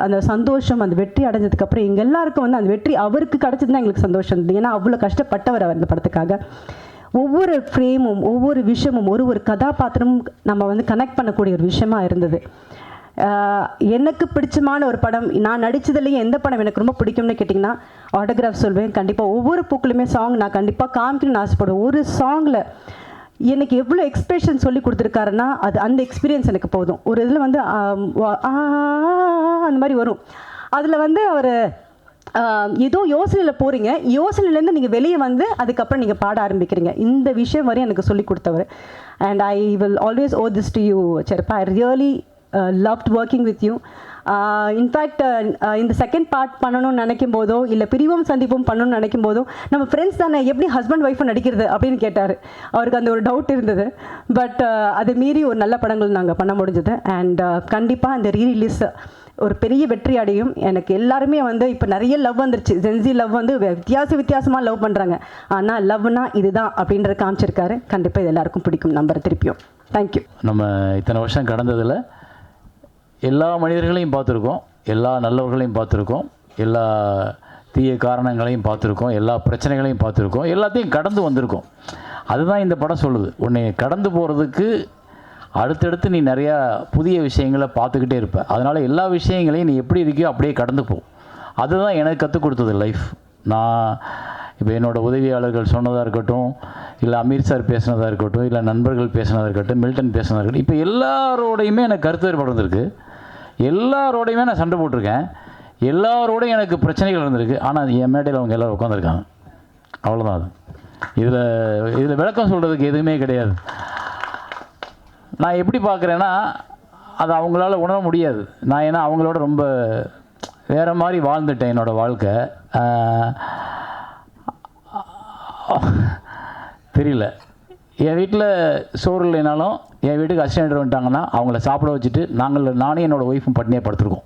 அந்த சந்தோஷம், அந்த வெற்றி அடைஞ்சதுக்கப்புறம் எங்கள் எல்லாருக்கும் வந்து அந்த வெற்றி அவருக்கு கிடச்சது தான் எங்களுக்கு சந்தோஷம் இருந்தது. ஏன்னா அவ்வளோ கஷ்டப்பட்டவர் அவர் இந்த படத்துக்காக. ஒவ்வொரு ஃப்ரேமும் ஒவ்வொரு விஷயமும் ஒரு கதாபாத்திரமும் நம்ம வந்து கனெக்ட் பண்ணக்கூடிய ஒரு விஷயமா இருந்தது. எனக்கு பிடிச்சமான ஒரு படம், நான் நடித்ததுலேயே எந்த படம் எனக்கு ரொம்ப பிடிக்கும்னு கேட்டிங்கன்னா ஆட்டோகிராஃப் சொல்வேன். கண்டிப்பாக ஒவ்வொரு பூக்களுமே சாங் நான் கண்டிப்பாக காமிக்கணும்னு ஆசைப்படுவேன். ஒரு சாங்கில் எனக்கு எவ்வளோ எக்ஸ்பிரஷன் சொல்லி கொடுத்துருக்காருன்னா அது அந்த எக்ஸ்பீரியன்ஸ் எனக்கு போதும். ஒரு இதில் வந்து அந்த மாதிரி வரும். அதில் வந்து அவர் ஏதோ யோசனையில் போகிறீங்க, யோசனையிலேருந்து நீங்கள் வெளியே வந்து அதுக்கப்புறம் நீங்கள் பாட ஆரம்பிக்கிறீங்க. இந்த விஷயம் வரையும் எனக்கு சொல்லி கொடுத்தவர். And I will always owe this to you செருப்பா. I really loved working with you. In fact இந்த செகண்ட் பார்ட் பண்ணணும்னு நினைக்கும் போதோ இல்லை பிரிவும் சந்திப்பும் பண்ணணும்னு நினைக்கும் போதோ நம்ம ஃப்ரெண்ட்ஸ் தானே எப்படி ஹஸ்பண்ட் ஒய்ஃபும் நடிக்கிறது அப்படின்னு கேட்டார். அவருக்கு அந்த ஒரு டவுட் இருந்தது. பட் அதை மீறி ஒரு நல்ல படங்கள் நாங்கள் பண்ண முடிஞ்சது. அண்ட் கண்டிப்பாக அந்த ரீரிலீஸ் ஒரு பெரிய வெற்றி அடையும். எனக்கு எல்லாருமே வந்து இப்போ நிறைய லவ் வந்துருச்சு. ஜென்சி லவ் வந்து வித்தியாசமாக லவ் பண்ணுறாங்க. ஆனால் லவ்னா இதுதான் அப்படின்ற காமிச்சிருக்காரு. கண்டிப்பாக இது எல்லாருக்கும் பிடிக்கும் நம்பர் திருப்பியும். தேங்க்யூ. நம்ம இத்தனை வருஷம் கடந்ததில் எல்லா மனிதர்களையும் பார்த்துருக்கோம், எல்லா நல்லவர்களையும் பார்த்துருக்கோம், எல்லா தீய காரணங்களையும் பார்த்துருக்கோம், எல்லா பிரச்சனைகளையும் பார்த்துருக்கோம், எல்லாத்தையும் கடந்து வந்திருக்கோம். அதுதான் இந்த படம் சொல்லுது. உன்னை கடந்து போகிறதுக்கு அடுத்தடுத்து நீ நிறையா புதிய விஷயங்களை பார்த்துக்கிட்டே இருப்ப. அதனால் எல்லா விஷயங்களையும் நீ எப்படி இருக்கியோ அப்படியே கடந்து போ. அதுதான் எனக்கு கற்றுக் கொடுத்தது லைஃப். நான் இப்போ என்னோடய உதவியாளர்கள் சொன்னதாக இருக்கட்டும், இல்லை அமீர் சார் பேசினதாக இருக்கட்டும், இல்லை நண்பர்கள் பேசினதாக இருக்கட்டும், மில்டன் பேசினதாக இருக்கட்டும், இப்போ எல்லாரோடையுமே எனக்கு கருத்து வேறுபாடு இருந்திருக்கு. எல்லாரோடையுமே நான் சண்டை போட்டிருக்கேன். எல்லாரோடையும் எனக்கு பிரச்சனைகள் இருந்திருக்கு. ஆனால் என் மேடையில் அவங்க எல்லோரும் உட்காந்துருக்காங்க. அவ்வளோதான். அது இதில் விளக்கம் சொல்கிறதுக்கு எதுவுமே கிடையாது. நான் எப்படி பார்க்குறேன்னா அது அவங்களால உணர முடியாது. நான் ஏன்னா அவங்களோட ரொம்ப வேறு மாதிரி வாழ்ந்துட்டேன் என்னோடய வாழ்க்கை. தெரியல. என் வீட்டில் சோறு இல்லைனாலும் என் வீட்டுக்கு அசிஸ்டன்ட் வந்துட்டாங்கன்னா அவங்கள சாப்பிட வச்சுட்டு நானும் என்னோடய ஒய்ஃபும் பட்டினியாக படுத்துருக்கோம்.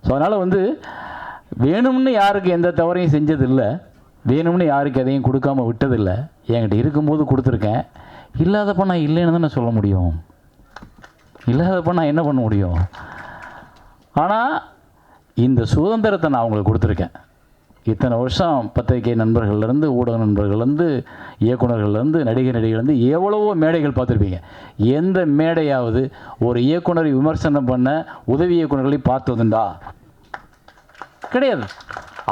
ஸோ அதனால் வந்து வேணும்னு யாருக்கு எந்த தவறையும் செஞ்சதில்லை, வேணும்னு யாருக்கு எதையும் கொடுக்காம விட்டதில்லை. என்கிட்ட இருக்கும்போது கொடுத்துருக்கேன். இல்லாதப்போ நான் இல்லைன்னு தான் நான் சொல்ல முடியும். இல்லாதப்போ நான் என்ன பண்ண முடியும்? ஆனால் இந்த சுதந்திரத்தை நான் அவங்களுக்கு கொடுத்துருக்கேன். இத்தனை வருஷம் பத்திரிகை நண்பர்கள்லேருந்து, ஊடக நண்பர்கள்லேருந்து, இயக்குநர்கள்லேருந்து, நடிகர்கள்லேருந்து எவ்வளவோ மேடைகள் பார்த்துருப்பீங்க. எந்த மேடையாவது ஒரு இயக்குனரை விமர்சனம் பண்ண உதவி இயக்குநர்களை பார்த்ததுண்டா? கிடையாது.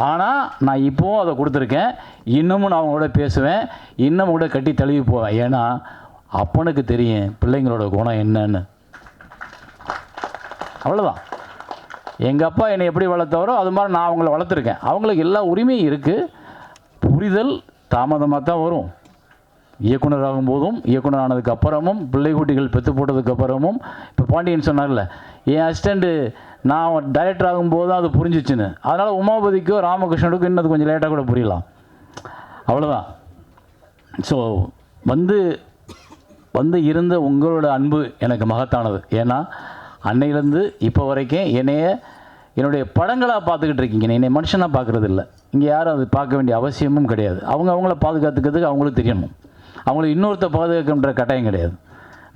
ஆனால் நான் இப்போவும் அதை கொடுத்துருக்கேன். இன்னமும் நான் அவங்களோட பேசுவேன், இன்னமும் கூட கட்டி தழுவி போவேன். ஏன்னா அப்பனுக்கு தெரியும் பிள்ளைங்களோட குணம் என்னன்னு. அவ்வளோதான். எங்கள் அப்பா என்னை எப்படி வளர்த்தவரோ அது மாதிரி நான் அவங்கள வளர்த்துருக்கேன். அவங்களுக்கு எல்லா உரிமையும் இருக்குது. புரிதல் தாமதமாக தான் வரும். இயக்குனர் ஆகும்போதும், இயக்குனர் ஆனதுக்கு அப்புறமும், பிள்ளை குட்டிகள் பெற்று போட்டதுக்கு அப்புறமும். இப்போ பாண்டியன் சொன்னார்ல, என் அசிஸ்டண்ட்டு நான் டைரக்டர் ஆகும்போது தான் அது புரிஞ்சிச்சுன்னு. அதனால் உமாபதிக்கோ ராமகிருஷ்ணனுக்கும் இன்னும் கொஞ்சம் லேட்டாக கூட புரியலாம். அவ்வளோதான். ஸோ வந்து இருந்த உங்களோட அன்பு எனக்கு மகத்தானது. ஏன்னா அன்னையிலேருந்து இப்போ வரைக்கும் என்னுடைய படங்களாக பார்த்துக்கிட்டு இருக்கீங்க. என்னை மனுஷனாக பார்க்குறது இல்லை. இங்கே யாரும் அது பார்க்க வேண்டிய அவசியமும் கிடையாது. அவங்கள பாதுகாத்துக்கிறதுக்கு அவங்களுக்கு தெரியணும். அவங்களுக்கு இன்னொருத்த பாதுகாக்கின்ற கட்டாயம் கிடையாது.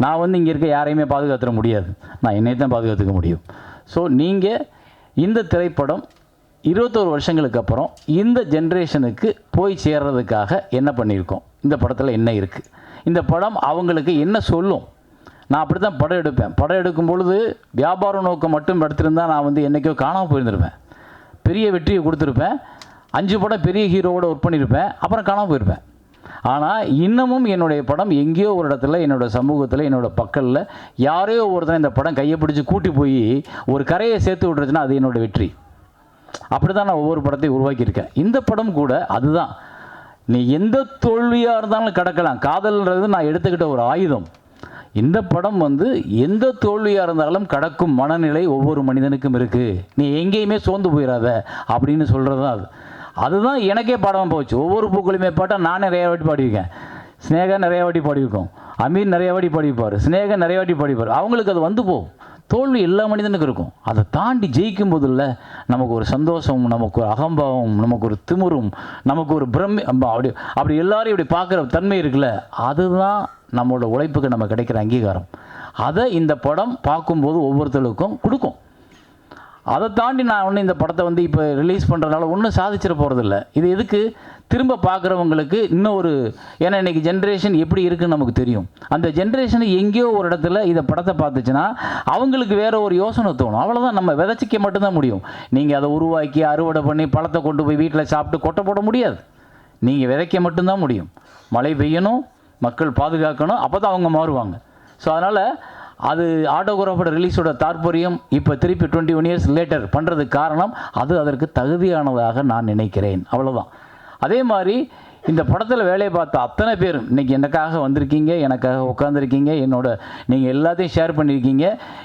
நான் வந்து இங்கே இருக்க யாரையுமே பாதுகாத்துட முடியாது. நான் என்னை தான் பாதுகாத்துக்க முடியும். ஸோ நீங்கள் இந்த திரைப்படம் 21 வருஷங்களுக்கு அப்புறம் இந்த ஜென்ரேஷனுக்கு போய் சேர்றதுக்காக என்ன பண்ணியிருக்கோம், இந்த படத்தில் என்ன இருக்குது, இந்த படம் அவங்களுக்கு என்ன சொல்லும். நான் அப்படி தான் படம் எடுப்பேன். படம் எடுக்கும் பொழுது வியாபார நோக்கம் மட்டும் எடுத்திருந்தால் நான் வந்து என்றைக்கோ காணாமல் போயிருந்திருப்பேன். பெரிய வெற்றியை கொடுத்துருப்பேன். 5 படம் பெரிய ஹீரோவோட ஒர்க் பண்ணியிருப்பேன். அப்புறம் காணாமல் போயிருப்பேன். ஆனால் இன்னமும் என்னுடைய படம் எங்கேயோ ஒரு இடத்துல, என்னோடய சமூகத்தில், என்னோடய பக்கத்தில் யாரையோ ஒருத்தன் இந்த படம் கையை பிடிச்சி கூட்டி போய் ஒரு கரையை சேர்த்து விட்ருச்சுன்னா அது என்னோடய வெற்றி. அப்படி தான் நான் ஒவ்வொரு படத்தையும் உருவாக்கியிருக்கேன். இந்த படம் கூட அதுதான். நீ எந்த தோல்வியாக இருந்தாலும் கடக்கலாம். காதல்ன்றது நான் எடுத்துக்கிட்ட ஒரு ஆயுதம். இந்த படம் வந்து எந்த தோல்வியாக இருந்தாலும் கடக்கும் மனநிலை ஒவ்வொரு மனிதனுக்கும் இருக்குது. நீ எங்கேயுமே சோர்ந்து போயிடாத அப்படின்னு சொல்கிறது தான் அது. அதுதான் எனக்கே பாடமாக போச்சு. ஒவ்வொரு பூக்களுமே பாட்டால் நான் நிறையா வாட்டி பாடியிருக்கேன். ஸ்னேகா நிறையா வாட்டி பாடியிருக்கோம். அமீர் நிறையா வாட்டி பாடிப்பார். ஸ்னேகா நிறையா வாட்டி பாடிப்பார். அவங்களுக்கு அது வந்து போகும். தோல்வி எல்லா மனிதனுக்கும் இருக்கும். அதை தாண்டி ஜெயிக்கும் போது இல்லை நமக்கு ஒரு சந்தோஷம், நமக்கு ஒரு அகம்பாவம், நமக்கு ஒரு திமிரும், நமக்கு ஒரு அப்படி எல்லாரையும் இப்படி பார்க்குற தன்மை இருக்குல்ல, அதுதான் நம்மளோட உழைப்புக்கு நம்ம கிடைக்கிற அங்கீகாரம். அதை இந்த படம் பார்க்கும்போது ஒவ்வொருத்தருக்கும் கொடுக்கும். அதை தாண்டி நான் ஒன்றும் இந்த படத்தை வந்து இப்போ ரிலீஸ் பண்ணுறதுனால ஒன்றும் சாதிச்சிட போகிறதில்ல. இது எதுக்கு திரும்ப பார்க்குறவங்களுக்கு இன்னும் ஒரு, ஏன்னா இன்றைக்கி ஜென்ரேஷன் எப்படி இருக்குன்னு நமக்கு தெரியும். அந்த ஜென்ரேஷனு எங்கேயோ ஒரு இடத்துல இதை படத்தை பார்த்துச்சுன்னா அவங்களுக்கு வேறு ஒரு யோசனை தோணும். அவ்வளோதான், நம்ம விதைச்சிக்க மட்டும்தான் முடியும். நீங்கள் அதை உருவாக்கி அறுவடை பண்ணி பழத்தை கொண்டு போய் வீட்டில் சாப்பிட்டு கொட்டை போட முடியாது. நீங்கள் விதைக்க மட்டும்தான் முடியும். மழை பெய்யணும், மக்கள் பாதுகாக்கணும், அப்போ தான் அவங்க மாறுவாங்க. ஸோ அதனால் அது ஆட்டோகிராஃபோட ரிலீஸோட தாற்பயம் இப்போ திருப்பி 21 years லேட்டர் பண்ணுறதுக்கு காரணம் அது அதற்கு தகுதியானதாக நான் நினைக்கிறேன். அவ்வளோதான். அதே மாதிரி இந்த படத்தில் வேலையை பார்த்த அத்தனை பேரும் இன்றைக்கி எனக்காக வந்திருக்கீங்க, எனக்காக உட்காந்துருக்கீங்க, நீங்கள் எல்லாத்தையும் ஷேர் பண்ணியிருக்கீங்க.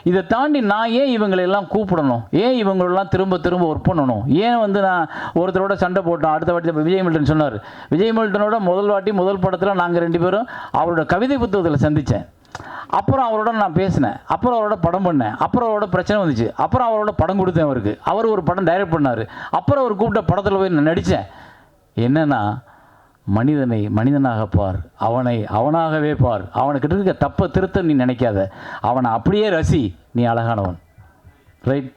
இதை தாண்டி நான் ஏன் இவங்களெல்லாம் கூப்பிடணும், ஏன் இவங்களெல்லாம் திரும்ப திரும்ப ஒர்க் பண்ணணும், ஏன் வந்து நான் ஒருத்தரோட சண்டை போட்டோம். அடுத்த வாட்டி விஜய் மில்டன் சொன்னார், விஜய் மில்டனோட முதல் படத்தில் நாங்கள் 2 பேரும் அவரோட கவிதை புத்தகத்தில் சந்தித்தேன். அப்புறம் அவரோட நான் பேசினேன், அப்புறம் அவரோட படம் பண்ணேன், அப்புறம் அவரோட பிரச்சனை வந்துச்சு, அப்புறம் அவரோட படம் கொடுத்தேன் அவருக்கு. அவர் ஒரு படம் டைரக்ட் பண்ணார், அப்புறம் அவர் கூப்பிட்ட படத்தில் போய் நான் நடித்தேன். என்னென்னா, மனிதனை மனிதனாக பார், அவனை அவனாகவே பார், அவனுக்கிட்ட இருக்க தப்பை திருத்த நீ நினைக்காத, அவனை அப்படியே ரசி, நீ அழகானவன். ரைட்?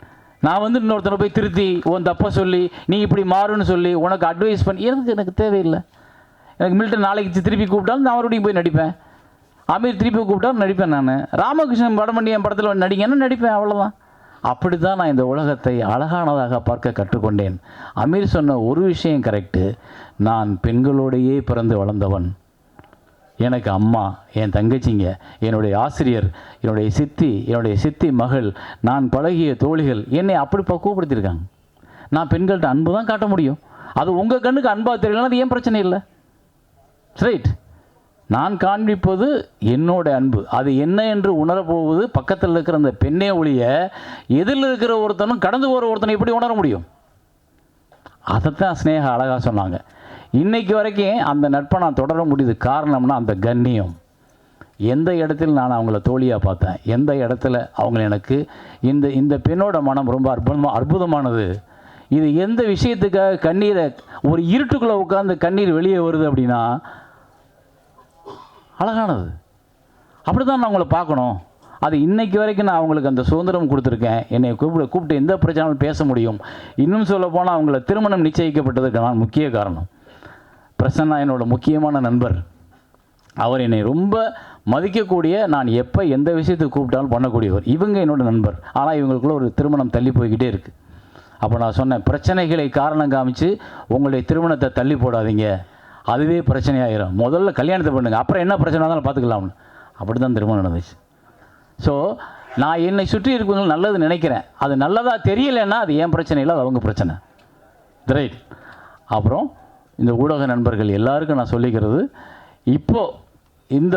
நான் வந்து இன்னொருத்தனை போய் திருத்தி உன் தப்பை சொல்லி நீ இப்படி மாறுன்னு சொல்லி உனக்கு அட்வைஸ் பண்ணி எனக்கு தேவையில்லை. எனக்கு மில்டன் நாளைக்கு திருப்பி கூப்பிட்டாலும் நான் அவருடைய போய் நடிப்பேன். அமீர் திருப்பி கூப்பிட்டாலும் நடிப்பேன். நான் ராமகிருஷ்ணன் படம் பண்ணி என் படத்தில் நடிங்கன்னா நடிப்பேன். அவ்வளோதான். அப்படி தான் நான் இந்த உலகத்தை அழகானதாக பார்க்க கற்றுக்கொண்டேன். அமீர் சொன்ன ஒரு விஷயம் கரெக்டு. நான் பெண்களோடையே பிறந்து வளர்ந்தவன். எனக்கு அம்மா, என் தங்கச்சிங்க, என்னுடைய ஆசிரியர், என்னுடைய சித்தி மகள், நான் பழகிய தோழிகள் என்னை அப்படி பக்குவப்படுத்தியிருக்காங்க. நான் பெண்கள்கிட்ட அன்பு தான் காட்ட முடியும். அது உங்கள் கண்ணுக்கு அன்பாக தெரியலன்னா அது ஏன் பிரச்சனை இல்லை. ரைட்? நான் காண்பிப்பது என்னோட அன்பு. அது என்ன என்று உணரப்போவது பக்கத்தில் இருக்கிற அந்த பெண்ணே ஒழிய எதிரில் இருக்கிற ஒருத்தனும் கடந்து போகிற ஒருத்தனை எப்படி உணர முடியும்? அதைத்தான் ஸ்னேகா அழகாக சொன்னாங்க. இன்றைக்கு வரைக்கும் அந்த நட்பை நான் தொடர முடியுது. காரணம்னா அந்த கண்ணியம். எந்த இடத்துல நான் அவங்கள தோழியாக பார்த்தேன், எந்த இடத்துல அவங்க எனக்கு இந்த பெண்ணோட மனம் ரொம்ப அற்புதமானது. இது எந்த விஷயத்துக்காக கண்ணீரை ஒரு இருட்டுக்குள்ளே உட்காந்து கண்ணீர் வெளியே வருது அப்படின்னா அழகானது. அப்படி தான் நான் அவங்கள பார்க்கணும். அது இன்றைக்கு வரைக்கும் நான் அவங்களுக்கு அந்த சுதந்திரம் கொடுத்துருக்கேன். என்னை கூப்பிட்டு எந்த பிரச்சனையும் பேச முடியும். இன்னும் சொல்ல போனால் அவங்கள திருமணம் நிச்சயிக்கப்பட்டதுக்கு நான் முக்கிய காரணம். பிரசன்னா என்னோட முக்கியமான நண்பர். அவர் என்னை ரொம்ப மதிக்கக்கூடிய, நான் எப்போ எந்த விஷயத்துக்கு கூப்பிட்டாலும் பண்ணக்கூடியவர். இவங்க என்னோட நண்பர். ஆனால் இவங்களுக்குள்ள ஒரு திருமணம் தள்ளி போய்கிட்டே இருக்குது. அப்போ நான் சொன்னேன், பிரச்சனைகளை காரணம் காமிச்சு உங்களுடைய திருமணத்தை தள்ளி போடாதீங்க, அதுவே பிரச்சனையாயிரும். முதல்ல கல்யாணத்தை பண்ணுங்க, அப்புறம் என்ன பிரச்சனை இருந்தாலும் பார்த்துக்கலாம்னு. அப்படி தான் திருமணம் நடந்துச்சு. ஸோ நான் என்னை சுற்றி இருக்கவங்க நல்லது நினைக்கிறேன். அது நல்லதாக தெரியலைன்னா அது ஏன் பிரச்சனை இல்லை, அது அவங்க பிரச்சனை. ரைட்? அப்புறம் இந்த ஊடக நண்பர்கள் எல்லாருக்கும் நான் சொல்லிக்கிறது, இப்போது இந்த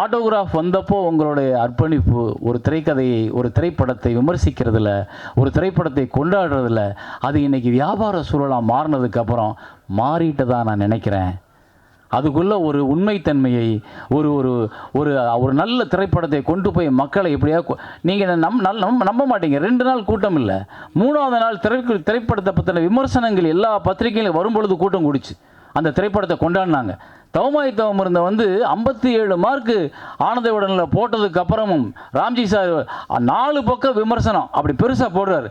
ஆட்டோகிராஃப் வந்தப்போ உங்களுடைய அர்ப்பணிப்பு ஒரு திரைக்கதையை, ஒரு திரைப்படத்தை விமர்சிக்கிறதுல, ஒரு திரைப்படத்தை கொண்டாடுறதில்ல, அது இன்றைக்கி வியாபார சூழலாக மாறினதுக்கப்புறம் மாறிட்டு தான் நான் நினைக்கிறேன். அதுக்குள்ளே ஒரு உண்மைத்தன்மையை, ஒரு ஒரு ஒரு ஒரு நல்ல திரைப்படத்தை கொண்டு போய் மக்களை எப்படியா, நீங்கள் நம்ப மாட்டீங்க, 2 நாள் கூட்டம் இல்லை, 3ஆவது நாள் திரைப்படத்தை பற்றின விமர்சனங்கள் எல்லா பத்திரிகையிலும் வரும்பொழுது கூட்டம் கூடிச்சு. அந்த திரைப்படத்தை கொண்டாடினாங்க. தவமாய் தவம் இருந்த 57 மார்க்கு ஆனந்த விடனில் போட்டதுக்கு அப்புறமும் ராம்ஜி சார் 4 பக்கம் விமர்சனம் அப்படி பெருசாக போடுறாரு.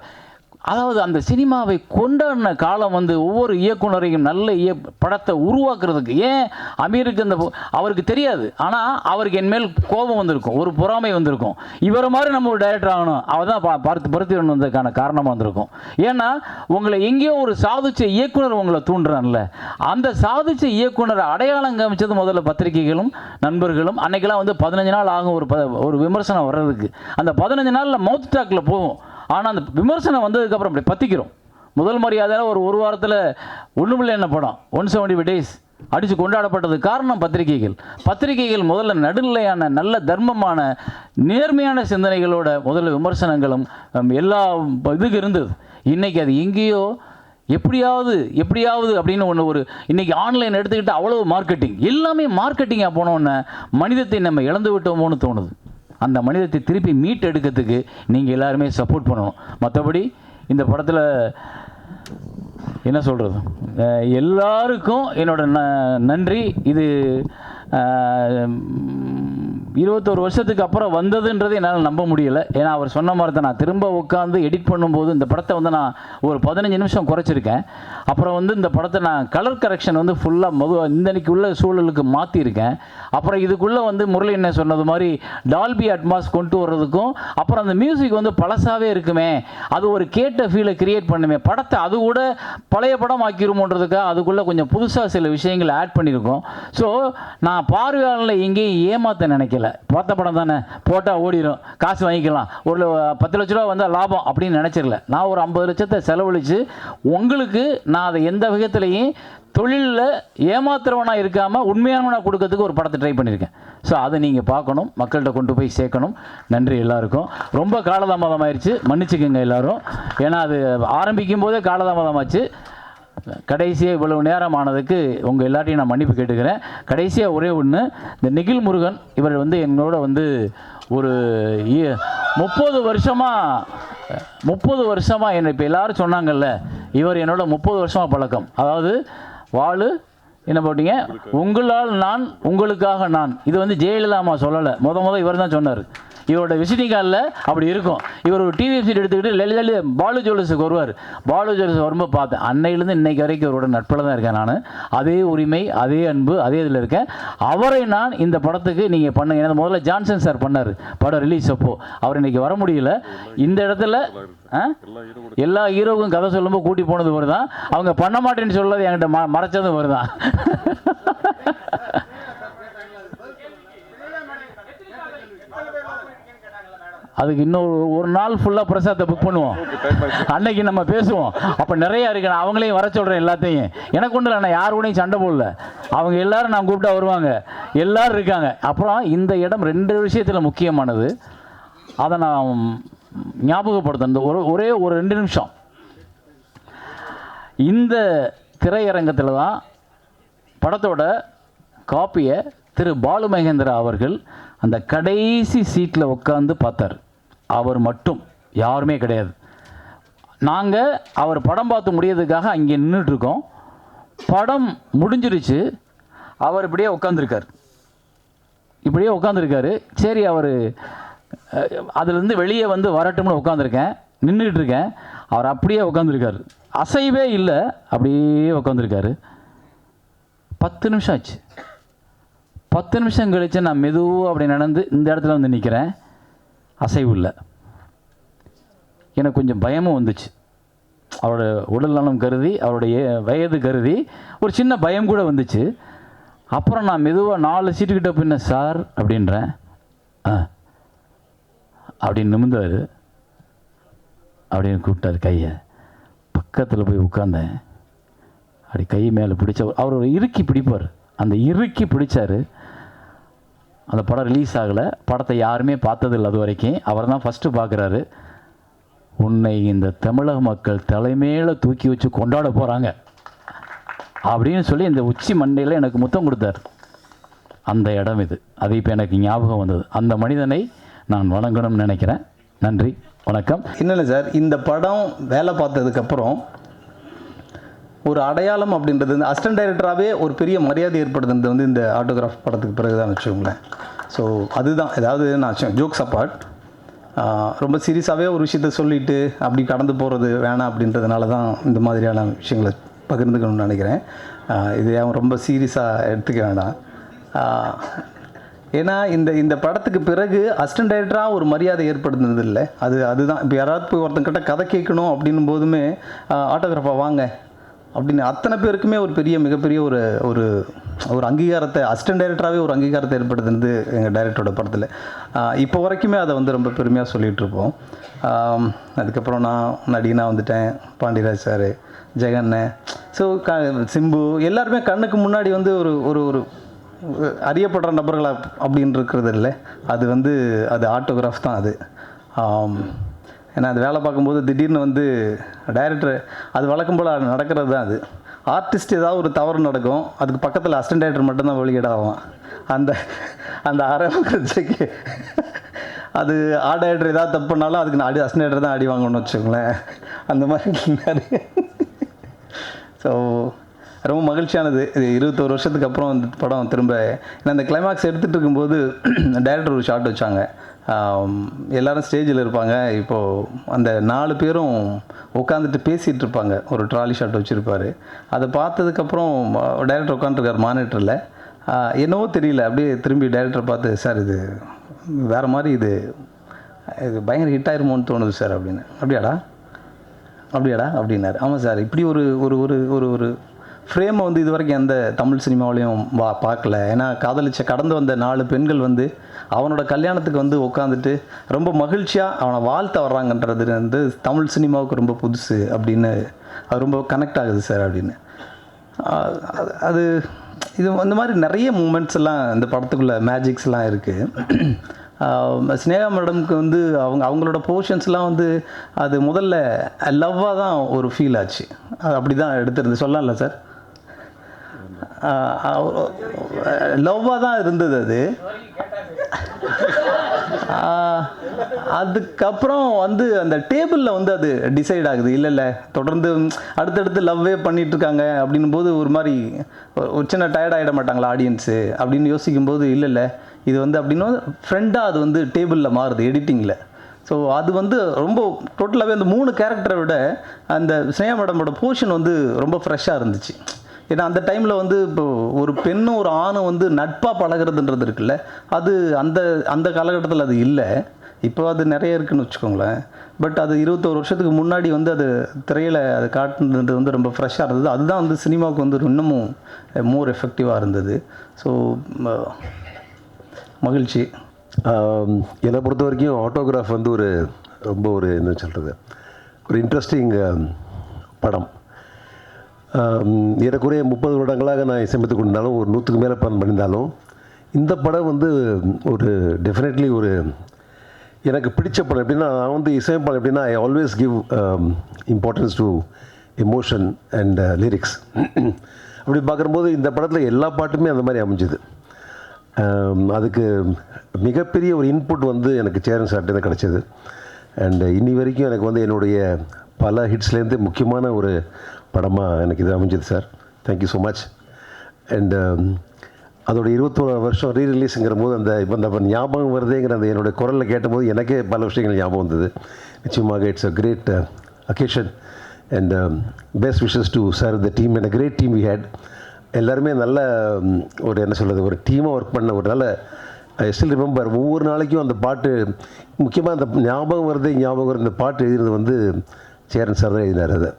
அதாவது அந்த சினிமாவை கொண்டாடின காலம் ஒவ்வொரு இயக்குனரையும் நல்ல படத்தை உருவாக்குறதுக்கு. ஏன் அமீருக்கு அவருக்கு தெரியாது, ஆனால் அவருக்கு என் மேல் கோபம் வந்திருக்கும், ஒரு பொறாமை வந்திருக்கும். இவரை மாதிரி நம்ம ஒரு டைரக்டர் ஆகணும், அவர் தான் பொருத்தி வந்ததுக்கான காரணமாக வந்திருக்கும். ஏன்னா உங்களை எங்கேயோ ஒரு சாதிச்ச இயக்குனர் உங்களை தூண்டுறான்ல, அந்த சாதிச்ச இயக்குனரை அடையாளம் காமிச்சது முதல்ல பத்திரிகைகளும் நண்பர்களும். அன்னைக்கெல்லாம் 15 நாள் ஆகும் ஒரு விமர்சனம் வர்றதுக்கு. அந்த 15 நாளில் மவுத் டாக்கில் போகும். ஆனால் அந்த விமர்சனம் வந்ததுக்கப்புறம் அப்படி பற்றிக்கிறோம். முதல் மரியாதையில் ஒரு வாரத்தில் ஒன்றுமில்லை என்ன படம் 175 days அடித்து கொண்டாடப்பட்டது காரணம் பத்திரிகைகள் முதல்ல நடுநிலையான, நல்ல தர்மமான, நேர்மையான சிந்தனைகளோட முதல்ல விமர்சனங்களும் எல்லா இதுக்கு இருந்தது. இன்றைக்கி அது எங்கேயோ எப்படியாவது அப்படின்னு ஒரு இன்றைக்கி ஆன்லைன் எடுத்துக்கிட்டு அவ்வளோ மார்க்கெட்டிங், எல்லாமே மார்க்கெட்டிங்காக போனோன்னே மனிதத்தை நம்ம இழந்து விட்டோமோன்னு தோணுது. அந்த மனிதத்தை திருப்பி மீட் எடுக்கிறதுக்கு நீங்கள் எல்லாருமே சப்போர்ட் பண்ணணும். மற்றபடி இந்த படத்தில் என்ன சொல்கிறது, எல்லாருக்கும் என்னோட நன்றி. இது 21 வருஷத்துக்கு அப்புறம் வந்ததுன்றது என்னால் நம்ப முடியலை. ஏன்னா அவர் சொன்ன மாதிரி தான் நான் திரும்ப உட்காந்து எடிட் பண்ணும்போது இந்த படத்தை வந்து நான் ஒரு 15 நிமிஷம் குறைச்சிருக்கேன். அப்புறம் வந்து இந்த படத்தை நான் கலர் கரெக்ஷன் வந்து ஃபுல்லாக இந்தன்னைக்கு உள்ள சூழலுக்கு மாற்றிருக்கேன். அப்புறம் இதுக்குள்ளே வந்து முரளி என்ன சொன்னது மாதிரி டால்பி அட்மாஸ் கொண்டு வர்றதுக்கும், அப்புறம் அந்த மியூசிக் வந்து பழசாகவே இருக்குமே, அது ஒரு கேட்ட ஃபீலை கிரியேட் பண்ணுமே, படத்தை அது கூட பழைய படம் ஆக்கிருமோன்றதுக்காக அதுக்குள்ளே கொஞ்சம் புதுசாக சில விஷயங்களை ஆட் பண்ணியிருக்கோம். ஸோ நான் பார்வையாளர்களை எங்கேயும் ஏமாற்ற நினைக்கல. பார்த்த படம் தானே, போட்டால் ஓடிடும், காசு வாங்கிக்கலாம், ஒரு 10 லட்ச ரூபா வந்தால் லாபம் அப்படின்னு நினச்சிடல. நான் ஒரு 50 லட்சத்தை செலவழித்து உங்களுக்கு நான் அதை எந்த விதத்துலையும் தொழிலில் ஏமாத்துறவனாக இருக்காமல் உண்மையானவனாக கொடுக்கறதுக்கு ஒரு படத்தை ட்ரை பண்ணியிருக்கேன். ஸோ அதை நீங்கள் பார்க்கணும், மக்கள்கிட்ட கொண்டு போய் சேர்க்கணும். நன்றி எல்லாருக்கும். ரொம்ப காலதாமதம் ஆயிடுச்சு, மன்னிச்சுக்கோங்க எல்லாரும். ஏன்னா அது ஆரம்பிக்கும் போதே காலதாமதமாச்சு. கடைசியாக இவ்வளவு நேரம் ஆனதுக்கு உங்கள் எல்லாத்தையும் நான் மன்னிப்பு கேட்டுக்கிறேன். கடைசியாக ஒரே ஒன்று, இந்த நிகில் முருகன் இவர் வந்து என்னோட வந்து ஒரு 30 வருஷமாக என்னை இப்போ எல்லாரும் சொன்னாங்கல்ல, இவர் என்னோட 30 வருஷமாக பழக்கம். அதாவது வாழு என்ன போட்டீங்க, உங்களால் நான் உங்களுக்காக நான், இது வந்து ஜெயலலிதா அம்மா சொல்லலை, முத இவர் தான் சொன்னார். இவரோட விசிட்டிங் கார்டில் அப்படி இருக்கும். இவர் ஒரு டிவி சீட் எடுத்துக்கிட்டு லலிதா பாலு ஜுவல்லர்ஸுக்கு வருவார். பாலு ஜுவல்லர்ஸ் வரும்போது பார்த்தேன். அன்னையிலேருந்து இன்னைக்கு வரைக்கும் அவரோட நட்பில் தான் இருக்கேன் நான். அதே உரிமை, அதே அன்பு, அதே இதில் இருக்கேன். அவரை நான் இந்த படத்துக்கு நீங்கள் பண்ணுங்க. ஏன்னா முதல்ல ஜான்சன் சார் பண்ணார் படம் ரிலீஸ் அப்போ, அவர் இன்னைக்கு வர முடியல. இந்த இடத்துல எல்லா ஹீரோவுக்கும் கதை சொல்லும்போது கூட்டி போனது ஒரு தான், அவங்க பண்ண மாட்டேன்னு சொல்லது என்கிட்ட மறைச்சதும் ஒரு தான். அதுக்கு இன்னும் ஒரு நாள் ஃபுல்லாக பிரசாத்தை புக் பண்ணுவோம், அன்னைக்கு நம்ம பேசுவோம். அப்போ நிறையா இருக்கு, நான் அவங்களையும் வர சொல்கிறேன் எல்லாத்தையும். எனக்கு ஒன்றும் இல்லை, நான் யார் கூடயும் சண்டை போடல. அவங்க எல்லாரும் நான் கூப்பிட்டா வருவாங்க, எல்லாரும் இருக்காங்க. அப்புறம் இந்த இடம் 2 விஷயத்தில் முக்கியமானது, அதை நான் ஞாபகப்படுத்தணும். ஒரே ஒரு 2 நிமிஷம். இந்த திரையரங்கத்தில் தான் படத்தோட காப்பியை திரு பாலு மகேந்திரா அவர்கள் அந்த கடைசி சீட்டில் உட்காந்து பார்த்தார். அவர் மட்டும், யாருமே கிடையாது. நாங்கள் அவர் படம் பார்த்து முடியறதுக்காக அங்கே நின்றுட்டுருக்கோம். படம் முடிஞ்சிருச்சு, அவர் இப்படியே உட்காந்துருக்காரு. சரி, அவர் அதுலேருந்து வெளியே வந்து வரட்டும்னு உட்காந்துருக்கேன், நின்றுட்டு இருக்கேன். அவர் அப்படியே உட்காந்துருக்காரு, அசைவே இல்லை, அப்படியே உட்காந்துருக்காரு. 10 நிமிஷம் ஆச்சு. 10 நிமிஷம் கழிச்சு நான் மெதுவாக அப்படி நடந்து இந்த இடத்துல வந்து நிற்கிறேன், அசைவு இல்லை. எனக்கு கொஞ்சம் பயமும் வந்துச்சு. அவரோட உடல் நலம் கருதி, அவருடைய வயது கருதி ஒரு சின்ன பயம் கூட வந்துச்சு. அப்புறம் நான் மெதுவாக 4 சீட்டுக்கிட்ட பின்ன சார் அப்படின்றேன். அப்படின்னு நிமிந்தார். அப்படின்னு கூப்பிட்டார் கையை. பக்கத்தில் போய் உட்காந்தேன். அப்படி கை மேலே பிடிச்ச அவர் ஒரு இறுக்கி பிடிப்பார், அந்த இறுக்கி பிடிச்சார். அந்த படம் ரிலீஸ் ஆகலை, படத்தை யாருமே பார்த்ததில்லை அது வரைக்கும். அவர் தான் ஃபஸ்ட்டு பார்க்குறாரு. உன்னை இந்த தமிழக மக்கள் தலைமையில தூக்கி வச்சு கொண்டாட போகிறாங்க அப்படின்னு சொல்லி இந்த உச்சி மண்டையில் எனக்கு முத்தம் கொடுத்தார். அந்த இடம் இது. அது இப்போ எனக்கு ஞாபகம் வந்தது. அந்த மனிதனை நான் வணங்கணும்னு நினைக்கிறேன். நன்றி, வணக்கம். இல்லை சார், இந்த படம் வேலை பார்த்ததுக்கப்புறம் ஒரு அடையாளம் அப்படின்றது இந்த அசிஸ்டன்ட் டைரக்டராகவே ஒரு பெரிய மரியாதை ஏற்படுத்துறது வந்து இந்த ஆட்டோகிராஃப் படத்துக்கு பிறகு தான் வச்சுக்கோங்களேன். ஸோ அதுதான், ஏதாவது நான் ஜோக்ஸ் அப்பார்ட் ரொம்ப சீரியஸாகவே ஒரு விஷயத்த சொல்லிவிட்டு அப்படி கடந்து போகிறது வேணாம் அப்படின்றதுனால தான் இந்த மாதிரியான விஷயங்களை பகிர்ந்துக்கணும்னு நினைக்கிறேன். இது ரொம்ப சீரியஸாக எடுத்துக்க வேண்டாம். ஏன்னா இந்த படத்துக்கு பிறகு அசிஸ்டன்ட் டைரக்டராக ஒரு மரியாதை ஏற்படுத்துனது இல்லை. அதுதான். இப்போ யாராவது போய் ஒருத்தங்கிட்ட கதை கேட்கணும் அப்படின்னும் போதுமே ஆட்டோகிராஃபாக வாங்க அப்படின்னு அத்தனை பேருக்குமே ஒரு மிகப்பெரிய ஒரு ஒரு அங்கீகாரத்தை அசிஸ்டன்ட் டைரக்டராகவே ஒரு அங்கீகாரத்தை ஏற்படுத்துனது எங்கள் டைரக்டரோட படத்தில். இப்போ வரைக்குமே அதை வந்து ரொம்ப பெருமையாக சொல்லிகிட்ருப்போம். அதுக்கப்புறம் நான் நடிகனாக வந்துட்டேன். பாண்டியராஜ் சார், ஜெகன்னு, ஸோ சிம்பு எல்லாருமே கண்ணுக்கு முன்னாடி வந்து ஒரு ஒரு அறியப்படுற நபர்களா அப்படின்னு இருக்கிறது இல்லை. அது ஆட்டோகிராஃப் தான் அது. ஏன்னா அது வேலை பார்க்கும்போது திடீர்னு வந்து டைரக்டர், அது வழக்கம் போல் நடக்கிறது தான். அது ஆர்டிஸ்ட் ஏதாவது ஒரு தவறு நடக்கும், அதுக்கு பக்கத்தில் அசிஸ்டன்ட் டைரக்டர் மட்டும்தான் வெளியிடாகும். அந்த ஆரம்பிக்கிறதுக்கு அது ஆர்ட் டைரக்டர் ஏதாவது தப்பு பண்ணாலும் அதுக்கு நான் அசிஸ்டன்ட் டைரக்டர் தான் அடி வாங்கணும்னு வச்சுக்கோங்களேன். அந்த மாதிரி நிறைய. ஸோ ரொம்ப மகிழ்ச்சியானது. இது 21 வருஷத்துக்கு அப்புறம் இந்த படம் திரும்ப ஏன்னா அந்த கிளைமாக்ஸ் எடுத்துகிட்டு இருக்கும்போது டைரக்டர் ஒரு ஷாட் வச்சாங்க. எல்லோரும் ஸ்டேஜில் இருப்பாங்க. இப்போது அந்த 4 பேரும் உட்காந்துட்டு பேசிகிட்டு இருப்பாங்க. ஒரு ட்ராலி ஷாட் வச்சுருப்பார். அதை பார்த்ததுக்கப்புறம் டைரக்டர் உட்காந்துருக்கார் மானிட்டரில். என்னவோ தெரியல, அப்படியே திரும்பி டைரக்டர் பார்த்து, சார் இது வேறு மாதிரி, இது பயங்கர ஹிட் ஆயிருமோன்னு தோணுது சார் அப்படின்னு. அப்படியாடா அப்படின்னாரு. ஆமாம் சார், இப்படி ஒரு ஒரு ஒரு ஒரு ஃப்ரேமை வந்து இது வரைக்கும் எந்த தமிழ் சினிமாவிலையும் பார்க்கல. ஏன்னா கடந்து வந்த 4 பெண்கள் வந்து அவனோட கல்யாணத்துக்கு வந்து உட்காந்துட்டு ரொம்ப மகிழ்ச்சியாக அவனை வாழ்த்த வர்றாங்கன்றது வந்து தமிழ் சினிமாவுக்கு ரொம்ப புதுசு அப்படின்னு அது ரொம்ப கனெக்ட் ஆகுது சார் அப்படின்னு. அது இது இந்த மாதிரி நிறைய மூமெண்ட்ஸ் எல்லாம் இந்த படத்துக்குள்ளே மேஜிக்ஸ்லாம் இருக்குது. ஸ்னேகா மேடம்க்கு வந்து அவங்களோட போர்ஷன்ஸ்லாம் வந்து அது முதல்ல லவ்வாக தான் ஒரு ஃபீல் ஆச்சு. அது அப்படி தான் எடுத்துருந்து சொல்லலாம்ல சார், லவ்வாக தான் இருந்தது அது. அதுக்கப்புறம் வந்து அந்த டேபிளில் வந்து அது டிசைட் ஆகுது. இல்லை தொடர்ந்து அடுத்தடுத்து லவ்வே பண்ணிகிட்ருக்காங்க அப்படின்னும் போது ஒரு மாதிரி ஒரு சின்ன டயர்ட் ஆகிட மாட்டாங்களா ஆடியன்ஸு அப்படின்னு யோசிக்கும்போது இல்லை இது வந்து அப்படின்னா ஃப்ரெண்டாக அது வந்து டேபிளில் மாறுது எடிட்டிங்கில். ஸோ அது வந்து ரொம்ப டோட்டலாகவே அந்த 3 கேரக்டரை விட அந்த ஸ்னேகா மேடமோட போர்ஷன் வந்து ரொம்ப ஃப்ரெஷ்ஷாக இருந்துச்சு. ஏன்னா அந்த டைமில் வந்து இப்போ ஒரு பெண்ணும் ஒரு ஆணும் வந்து நட்பாக பழகிறதுன்றது இருக்குல்ல, அது அந்த அந்த காலகட்டத்தில் அது இல்லை. இப்போ அது நிறைய இருக்குதுன்னு வச்சுக்கோங்களேன். பட் அது 21 வருஷத்துக்கு முன்னாடி வந்து அது திரையில் அது காட்டுனது வந்து ரொம்ப ஃப்ரெஷ்ஷாக இருந்தது. அதுதான் வந்து சினிமாவுக்கு வந்து இன்னமும் மோர் எஃபெக்டிவாக இருந்தது. ஸோ மகிழ்ச்சி. என்னை பொறுத்த வரைக்கும் ஆட்டோகிராஃப் வந்து ரொம்ப என்ன சொல்கிறது, ஒரு இன்ட்ரெஸ்டிங் படம். ஏறக்குறைய 30 வருடங்களாக நான் இசையமைத்து கொண்டிருந்தாலும், ஒரு 100க்கு மேலே படம் பண்ணியிருந்தாலும், இந்த படம் வந்து ஒரு டெஃபினெட்லி ஒரு எனக்கு பிடிச்ச படம். எப்படின்னா, நான் வந்து இசையமைப்பாளர் எப்படின்னா, I always give importance to emotion and lyrics. அப்படி பார்க்கும்போது இந்த படத்தில் எல்லா பாட்டுமே அந்த மாதிரி அமைஞ்சுது. அதுக்கு மிகப்பெரிய ஒரு இன்புட் வந்து எனக்கு சேரன் சார்ட்டே தான் கிடச்சிது. அண்ட் இன்னி வரைக்கும் எனக்கு வந்து என்னுடைய பல ஹிட்ஸ்லேருந்து முக்கியமான ஒரு படமாக எனக்கு இது அமைஞ்சது sir. Thank you so much. And அதோட 21 வருஷம் ரீரிலீஸுங்கிற போது அந்த ஞாபகம் வருதுங்கிற அந்த என்னுடைய குரலில் கேட்டபோது எனக்கே பல விஷயங்கள் ஞாபகம் வந்தது. நிச்சயமாக it's a great occasion and best wishes to sir the team and a great team we had. எல்லாருமே நல்ல ஒரு என்ன சொல்கிறது, ஒரு டீமாக ஒர்க் பண்ண ஒரு நல்ல ஐ ஸ்டில் ரிமெம்பர். ஒவ்வொரு நாளைக்கும் அந்த பாட்டு, முக்கியமாக அந்த ஞாபகம் வருது இந்த பாட்டு எழுதினது வந்து சேரன் சார் தான் எழுதினார். அதை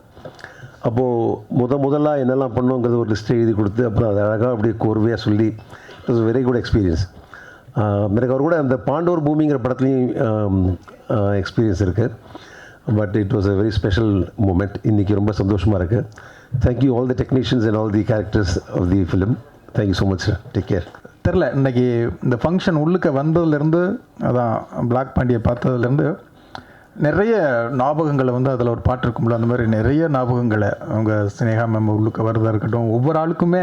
அப்போது முதலாக என்னெல்லாம் பண்ணோங்கிறது ஒரு லிஸ்ட்டு எழுதி கொடுத்து, அப்புறம் அதை அழகாக அப்படியே கோர்வையாக சொல்லி, it was very good experience. எனக்கு அவர் கூட அந்த பாண்டவர் பூமிங்கிற படத்துலையும் எக்ஸ்பீரியன்ஸ் இருக்குது. But it was a very special moment. இன்றைக்கி ரொம்ப சந்தோஷமாக இருக்குது. Thank you all the technicians and all the characters of the film. Thank you so much sir. Take care. தெரில, இன்றைக்கி இந்த ஃபங்க்ஷன் உள்ளுக்க வந்ததுலேருந்து, அதான் பிளாக் பாண்டியை பார்த்ததுலேருந்து நிறைய ஞாபகங்களை வந்து அதில் ஒரு பாட்டு இருக்கும்ல, அந்த மாதிரி நிறைய ஞாபகங்களை அவங்க ஸ்னேகா மேம் உள்ளுக்க வரதாக இருக்கட்டும், ஒவ்வொரு ஆளுக்குமே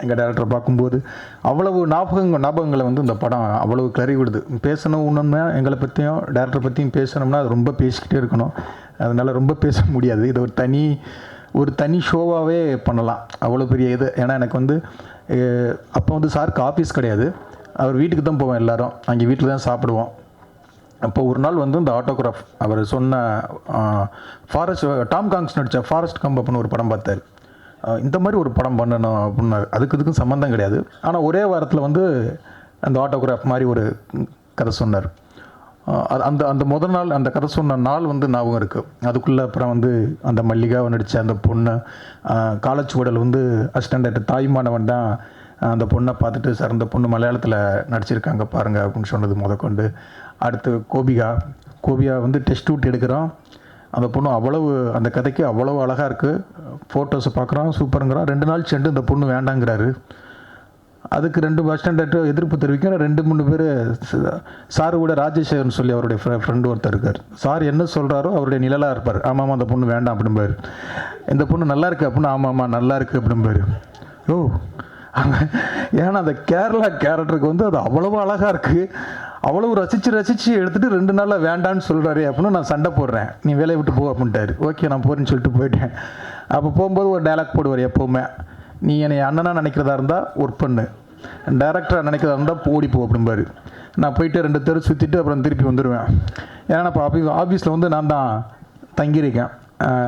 எங்கள் டேரக்டரை பார்க்கும்போது அவ்வளவு ஞாபகங்களை வந்து இந்த படம் அவ்வளவு கிளறி விடுது. பேசணும் ஒன்றுமே எங்களை பற்றியும் டேரக்டரை பற்றியும் பேசணும்னா அது ரொம்ப பேசிக்கிட்டே இருக்கணும். அதனால் ரொம்ப பேச முடியாது. இது ஒரு தனி ஷோவாகவே பண்ணலாம், அவ்வளோ பெரிய இது. ஏன்னா எனக்கு வந்து அப்போ வந்து சாருக்கு ஆஃபீஸ் கிடையாது, அவர் வீட்டுக்கு தான் போவோம் எல்லோரும், அங்கே வீட்டில் தான் சாப்பிடுவோம். அப்போ ஒரு நாள் வந்து இந்த ஆட்டோகிராஃப் அவர் சொன்ன டாம் காங்ஸ் நடித்த ஃபாரஸ்ட் கம்ப் அப்படின்னு ஒரு படம் பார்த்தார். இந்த மாதிரி ஒரு படம் பண்ணணும் அப்படின்னாரு. இதுக்கும் சம்மந்தம் கிடையாது. ஆனால் ஒரே வாரத்தில் வந்து அந்த ஆட்டோகிராஃப் மாதிரி ஒரு கதை சொன்னார். அந்த முதல் நாள் அந்த கதை சொன்ன நாள் வந்து ஞாபகம் இருக்குது. அதுக்குள்ளே அப்புறம் வந்து அந்த மல்லிகாவை நடித்த அந்த பொண்ணு, காலச்சுவடல் வந்து அசிஸ்டண்ட் தாய்மானவன் தான் அந்த பொண்ணை பார்த்துட்டு, சார் இந்த பொண்ணு மலையாளத்தில் நடிச்சிருக்காங்க பாருங்கள் அப்படின்னு சொன்னது முதற்கொண்டு. அடுத்து கோபியா வந்து டெஸ்ட் அவுட் எடுக்கிறோம். அந்த பொண்ணு அவ்வளவு, அந்த கதைக்கு அவ்வளவு அழகாக இருக்குது. ஃபோட்டோஸை பார்க்குறோம், சூப்பருங்கிறான். 2 நாள் சென்று இந்த பொண்ணு வேண்டாங்கிறாரு. அதுக்கு 2 அசிஸ்டண்ட் எதிர்ப்பு தெரிவிக்கும். 2-3 பேர் சார் கூட ராஜேஷன் சொல்லி அவருடைய ஃப்ரெண்டு ஒருத்தர் இருக்கார். சார் என்ன சொல்கிறாரோ அவருடைய நிழலாக இருப்பார். ஆமாம் அந்த பொண்ணு வேண்டாம் அப்படிம்பார். இந்த பொண்ணு நல்லா இருக்குது அப்படின்னு, ஆமாம்மா நல்லா இருக்குது அப்படிம்பார். ஏன்னா அந்த கேரளா கேரக்டருக்கு வந்து அது அவ்வளவு அழகாக இருக்குது, அவ்வளவு ரசித்து எடுத்துகிட்டு 2 நாளில் வேண்டான்னு சொல்கிறாரு அப்படின்னு நான் சண்டை போடுறேன். நீ வேலையை விட்டு போ அப்படின்ட்டாரு. ஓகே நான் போகிறேன்னு சொல்லிட்டு போயிட்டேன். அப்போ போகும்போது ஒரு டைலாக் போடுவார் எப்போவுமே, நீ என்னை அண்ணனாக நினைக்கிறதா இருந்தால் ஒர்க் பண்ணு, டைரக்டராக நினைக்கிறதா இருந்தால் ஓடிப்போ அப்படிம்பாரு. நான் போயிட்டு 2 தெரு சுற்றிட்டு அப்புறம் திருப்பி வந்துடுவேன். ஏன்னா இப்போ ஆஃபீஸில் வந்து நான் தான் தங்கியிருக்கேன்.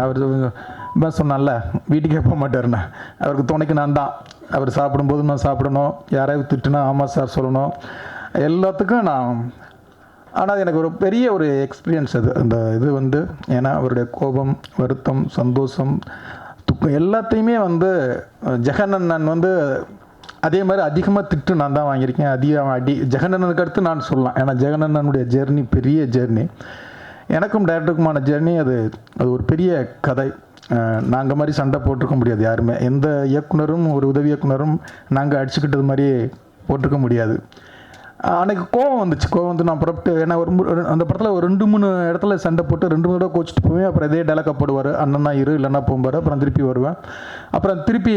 அவர் சொன்னால வீட்டுக்கே போக மாட்டாருண்ணா, அவருக்கு துணைக்கு நான் தான். அவர் சாப்பிடும்போது நான் சாப்பிடணும், யாராவது திட்டுனா ஆமாம் சார் சொல்லணும், எல்லாத்துக்கும் நான். ஆனால் எனக்கு ஒரு பெரிய ஒரு எக்ஸ்பீரியன்ஸ் அது அந்த இது வந்து. ஏன்னா அவருடைய கோபம், வருத்தம், சந்தோஷம், துக்கம் எல்லாத்தையுமே வந்து ஜெகனண்ணன் வந்து அதே மாதிரி அதிகமாக திட்டு நான் தான் வாங்கியிருக்கேன். அதிகம் ஜெகனண்ணனுக்கு அடுத்து நான் சொல்லலாம். ஏன்னா ஜெகனண்ணனுடைய ஜெர்னி பெரிய ஜெர்னி, எனக்கும் டைரக்டருக்குமான ஜெர்னி. அது ஒரு பெரிய கதை. நாங்கள் மாதிரி சண்டை போட்டிருக்க முடியாது யாருமே. எந்த இயக்குனரும் ஒரு உதவி இயக்குனரும் நாங்கள் அடிச்சுக்கிட்டது மாதிரி போட்டிருக்க முடியாது. அன்றைக்கி கோவம் வந்துச்சு. கோவம் வந்து நான் புறப்பட்டு, ஏன்னா அந்த படத்தில் ஒரு 2-3 இடத்துல சண்டை போட்டு 2 தடவை கோச்சிட்டு போவேன். அப்புறம் இதே டைலாக போடுவார், அண்ணனா இரு இல்லைன்னா போகும்பார். அப்புறம் திருப்பி வருவேன். அப்புறம் திருப்பி